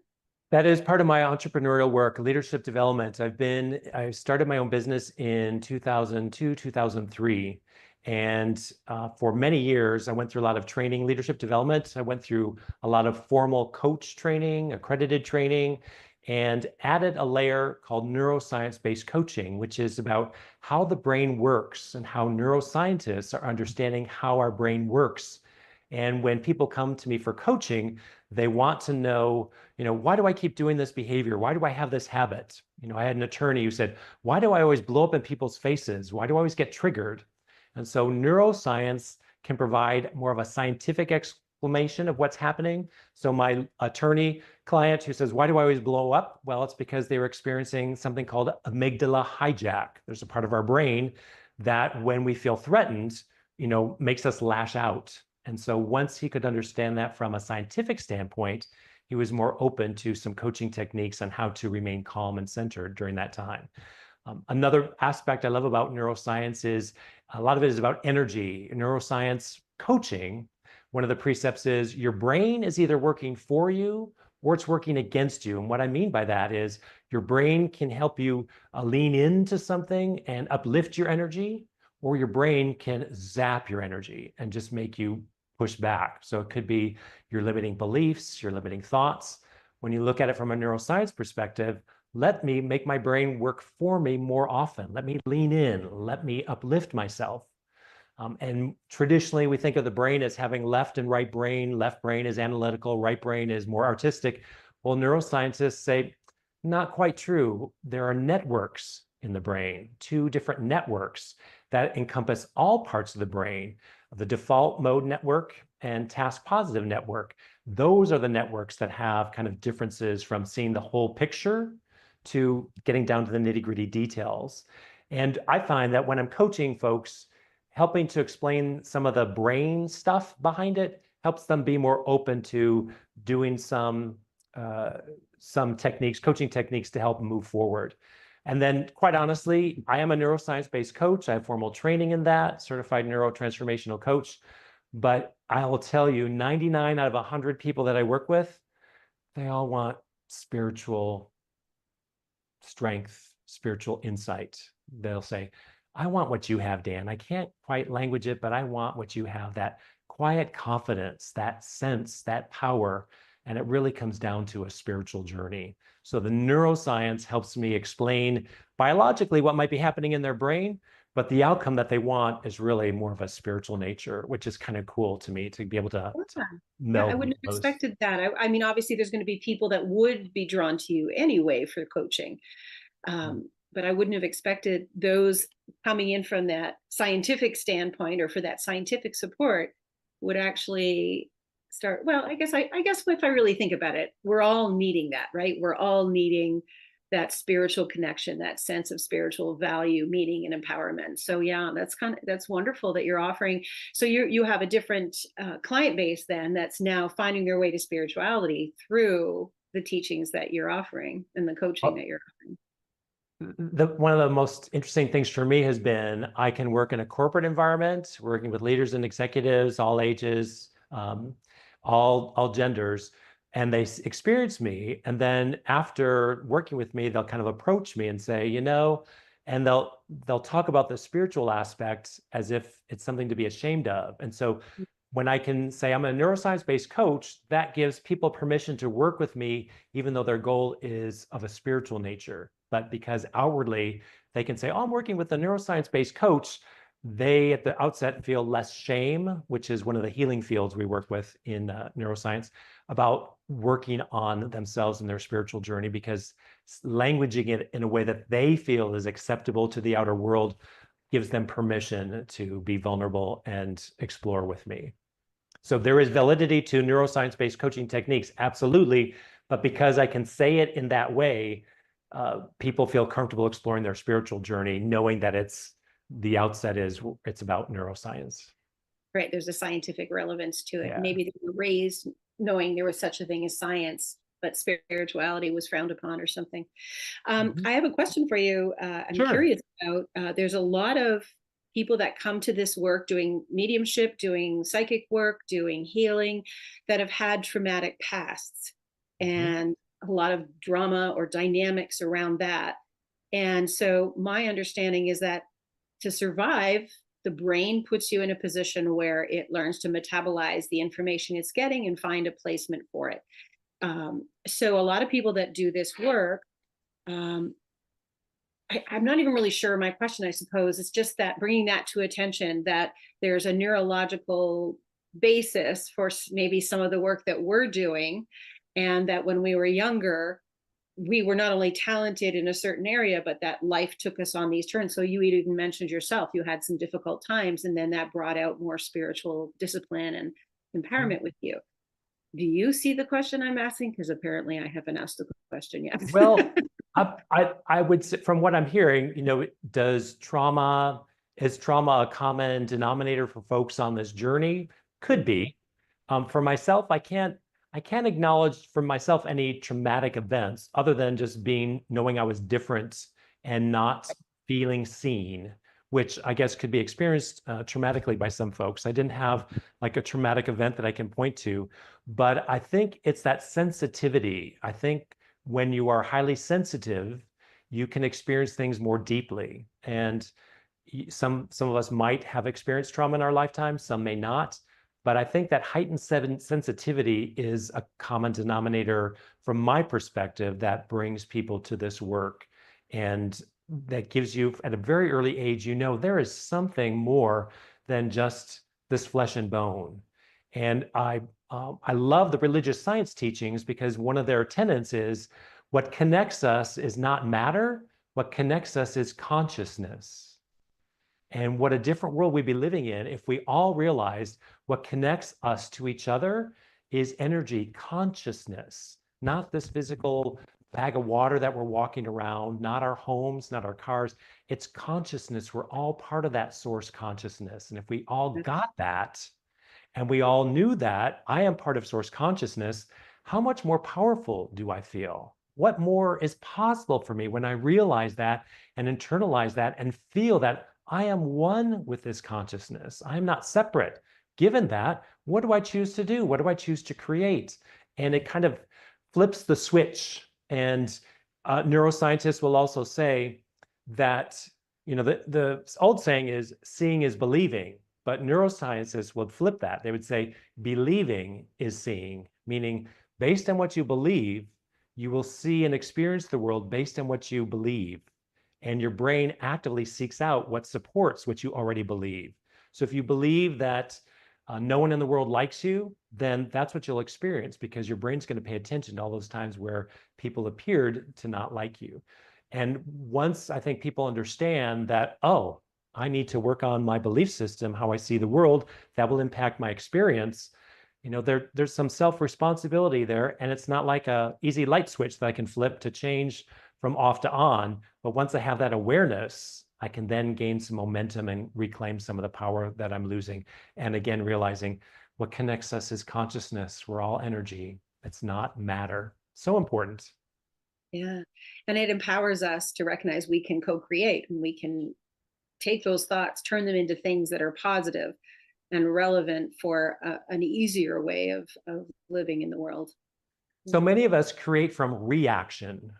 [SPEAKER 2] That is part of my entrepreneurial work, leadership development. I started my own business in 2002, 2003. And for many years, I went through a lot of training, leadership development. I went through a lot of formal coach training, accredited training, and added a layer called neuroscience-based coaching, which is about how the brain works and how neuroscientists are understanding how our brain works. And when people come to me for coaching, they want to know, why do I keep doing this behavior? Why do I have this habit? I had an attorney who said, why do I always blow up in people's faces? Why do I always get triggered? And so neuroscience can provide more of a scientific explanation of what's happening. So my attorney client who says, why do I always blow up? Well, it's because they were experiencing something called amygdala hijack. There's a part of our brain that when we feel threatened, makes us lash out. And so once he could understand that from a scientific standpoint, he was more open to some coaching techniques on how to remain calm and centered during that time. Another aspect I love about neuroscience is a lot of it is about energy. Neuroscience coaching, one of the precepts is your brain is either working for you or it's working against you. And what I mean by that is your brain can help you lean into something and uplift your energy, or your brain can zap your energy and just make you push back. So it could be your limiting beliefs, your limiting thoughts. When you look at it from a neuroscience perspective, let me make my brain work for me more often. Let me lean in. Let me uplift myself. And traditionally, we think of the brain as having left and right brain. Left brain is analytical. Right brain is more artistic. Well, neuroscientists say, not quite true. There are networks in the brain, two different networks that encompass all parts of the brain. The default mode network and task positive network. Those are the networks that have kind of differences from seeing the whole picture to getting down to the nitty-gritty details. And I find that when I'm coaching folks, helping to explain some of the brain stuff behind it helps them be more open to doing some techniques, coaching techniques to help move forward. And then, quite honestly, I am a neuroscience-based coach. I have formal training in that, certified neurotransformational coach. But I will tell you, 99 out of 100 people that I work with, they all want spiritual strength, spiritual insight. They'll say, I want what you have, Dan. I can't quite language it, but I want what you have, that quiet confidence, that sense, that power. And it really comes down to a spiritual journey. So the neuroscience helps me explain biologically what might be happening in their brain, but the outcome that they want is really more of a spiritual nature, which is kind of cool to me to be able to meld.
[SPEAKER 1] I wouldn't have expected that. I mean, obviously, there's going to be people that would be drawn to you anyway for coaching. But I wouldn't have expected those coming in from that scientific standpoint or for that scientific support would actually start. Well, I guess if I really think about it, we're all needing that, right? We're all needing that spiritual connection, that sense of spiritual value, meaning, and empowerment. So yeah, that's wonderful that you're offering. So you have a different client base then that's now finding their way to spirituality through the teachings that you're offering and the coaching that you're offering.
[SPEAKER 2] One of the most interesting things for me has been I can work in a corporate environment, working with leaders and executives, all ages, all genders, and they experience me. And then after working with me, they'll kind of approach me and say, and they'll talk about the spiritual aspects as if it's something to be ashamed of. And so when I can say I'm a neuroscience-based coach, that gives people permission to work with me, even though their goal is of a spiritual nature. But because outwardly they can say, oh, I'm working with a neuroscience-based coach, they at the outset feel less shame, which is one of the healing fields we work with in neuroscience, about working on themselves and their spiritual journey, because languaging it in a way that they feel is acceptable to the outer world gives them permission to be vulnerable and explore with me. So there is validity to neuroscience-based coaching techniques, absolutely. But because I can say it in that way, people feel comfortable exploring their spiritual journey, knowing that it's about neuroscience.
[SPEAKER 1] Right. There's a scientific relevance to it.
[SPEAKER 2] Yeah.
[SPEAKER 1] Maybe they were raised knowing there was such a thing as science, but spirituality was frowned upon or something. I have a question for you. I'm curious about, there's a lot of people that come to this work doing mediumship, doing psychic work, doing healing, that have had traumatic pasts and a lot of drama or dynamics around that. And so my understanding is that to survive the brain puts you in a position where it learns to metabolize the information it's getting and find a placement for it. So a lot of people that do this work, I'm not even really sure my question, I suppose. It's just that bringing that to attention, that there's a neurological basis for maybe some of the work that we're doing, and that when we were younger, we were not only talented in a certain area, but that life took us on these turns. So you even mentioned yourself, you had some difficult times, and then that brought out more spiritual discipline and empowerment with you. Do you see the question I'm asking? Because apparently I haven't asked the question yet.
[SPEAKER 2] Well, I would say, from what I'm hearing, is trauma a common denominator for folks on this journey? Could be. For myself, I can't acknowledge for myself any traumatic events other than just knowing I was different and not feeling seen, which I guess could be experienced traumatically by some folks. I didn't have like a traumatic event that I can point to, but I think it's that sensitivity. I think when you are highly sensitive, you can experience things more deeply. And some of us might have experienced trauma in our lifetime, some may not. But I think that heightened sensitivity is a common denominator from my perspective that brings people to this work. And that gives you, at a very early age, there is something more than just this flesh and bone. And I love the religious science teachings, because one of their tenets is what connects us is not matter, what connects us is consciousness. And what a different world we'd be living in if we all realized what connects us to each other is energy, consciousness, not this physical bag of water that we're walking around, not our homes, not our cars. It's consciousness. We're all part of that source consciousness. And if we all got that, and we all knew that I am part of source consciousness, how much more powerful do I feel? What more is possible for me when I realize that and internalize that and feel that I am one with this consciousness? I am not separate. Given that, what do I choose to do? What do I choose to create? And it kind of flips the switch. And neuroscientists will also say that, the old saying is seeing is believing, but neuroscientists would flip that. They would say believing is seeing, meaning based on what you believe, you will see and experience the world based on what you believe. And your brain actively seeks out what supports what you already believe. So if you believe that no one in the world likes you, then that's what you'll experience, because your brain's going to pay attention to all those times where people appeared to not like you. And once I think people understand that, oh, I need to work on my belief system, how I see the world, that will impact my experience. There's some self-responsibility there, and it's not like a easy light switch that I can flip to change from off to on. But once I have that awareness, I can then gain some momentum and reclaim some of the power that I'm losing. And again, realizing what connects us is consciousness. We're all energy. It's not matter. So important.
[SPEAKER 1] Yeah. And it empowers us to recognize we can co-create, and we can take those thoughts, turn them into things that are positive and relevant for an easier way of living in the world.
[SPEAKER 2] So many of us create from reaction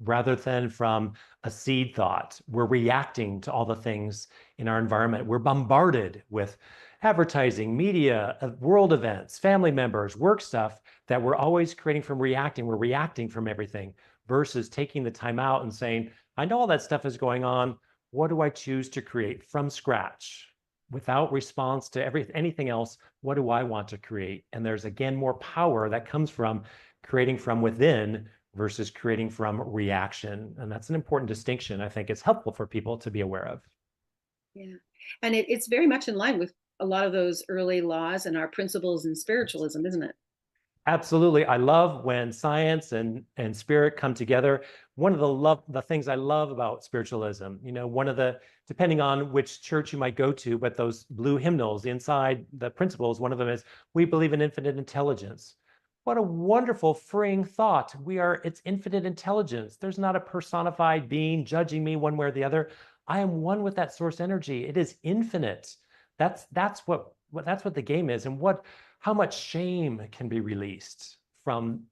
[SPEAKER 2] rather than from a seed thought. We're reacting to all the things in our environment. We're bombarded with advertising, media, world events, family members, work stuff that we're always creating from reacting. We're reacting from everything versus taking the time out and saying, I know all that stuff is going on. What do I choose to create from scratch without response to anything else? What do I want to create? And there's, again, more power that comes from creating from within versus creating from reaction. And that's an important distinction. I think it's helpful for people to be aware of.
[SPEAKER 1] Yeah. And it's very much in line with a lot of those early laws and our principles in spiritualism, isn't it?
[SPEAKER 2] Absolutely. I love when science and spirit come together. One of the things I love about spiritualism, depending on which church you might go to, but those blue hymnals inside the principles, one of them is, we believe in infinite intelligence. What a wonderful, freeing thought. It's infinite intelligence. There's not a personified being judging me one way or the other. I am one with that source energy. It is infinite. That's what the game is. And how much shame can be released from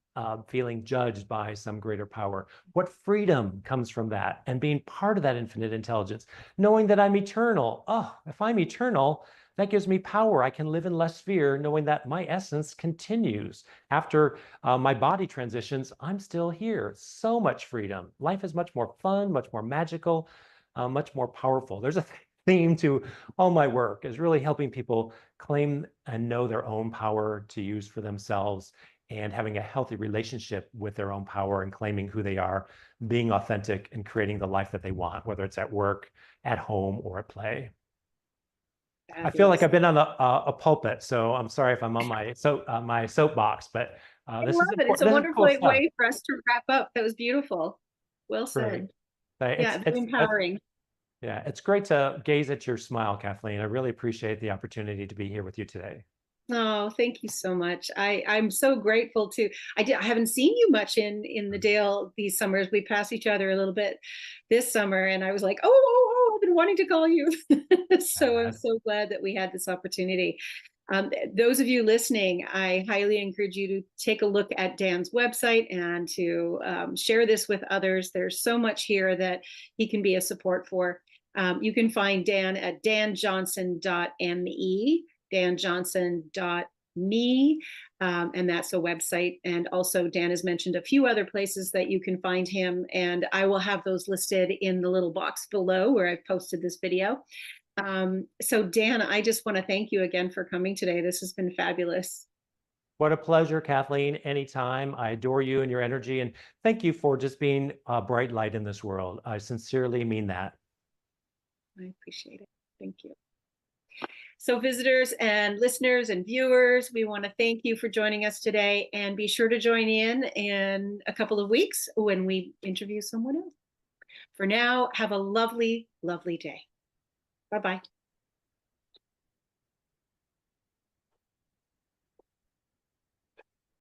[SPEAKER 2] feeling judged by some greater power. What freedom comes from that and being part of that infinite intelligence, knowing that I'm eternal. Oh, if I'm eternal, that gives me power. I can live in less fear, knowing that my essence continues. After my body transitions, I'm still here. So much freedom. Life is much more fun, much more magical, much more powerful. There's a theme to all my work, is really helping people claim and know their own power to use for themselves, and having a healthy relationship with their own power and claiming who they are, being authentic and creating the life that they want, whether it's at work, at home, or at play. I feel like I've been on a pulpit, so I'm sorry if I'm on my soapbox, but this is
[SPEAKER 1] it. It's a
[SPEAKER 2] this is
[SPEAKER 1] wonderful
[SPEAKER 2] cool stuff.
[SPEAKER 1] way for us to wrap up. That was beautiful. Well said.
[SPEAKER 2] Great.
[SPEAKER 1] Yeah, very empowering.
[SPEAKER 2] Yeah, it's great to gaze at your smile, Kathleen. I really appreciate the opportunity to be here with you today.
[SPEAKER 1] Oh, thank you so much. I'm so grateful to. I haven't seen you much in the Dale these summers. We passed each other a little bit this summer, and I was like, oh, I've been wanting to call you. So I'm so glad that we had this opportunity. Those of you listening, I highly encourage you to take a look at Dan's website and to share this with others. There's so much here that he can be a support for. You can find Dan at danjohnson.me, danjohnson.me, and that's a website. And also Dan has mentioned a few other places that you can find him, and I will have those listed in the little box below where I've posted this video. So Dan, I just want to thank you again for coming today. This has been fabulous.
[SPEAKER 2] What a pleasure, Kathleen. Anytime. I adore you and your energy, and thank you for just being a bright light in this world. I sincerely mean that.
[SPEAKER 1] I appreciate it. Thank you. So visitors and listeners and viewers, we want to thank you for joining us today, and be sure to join in a couple of weeks when we interview someone else. For now, have a lovely, lovely day. Bye-bye.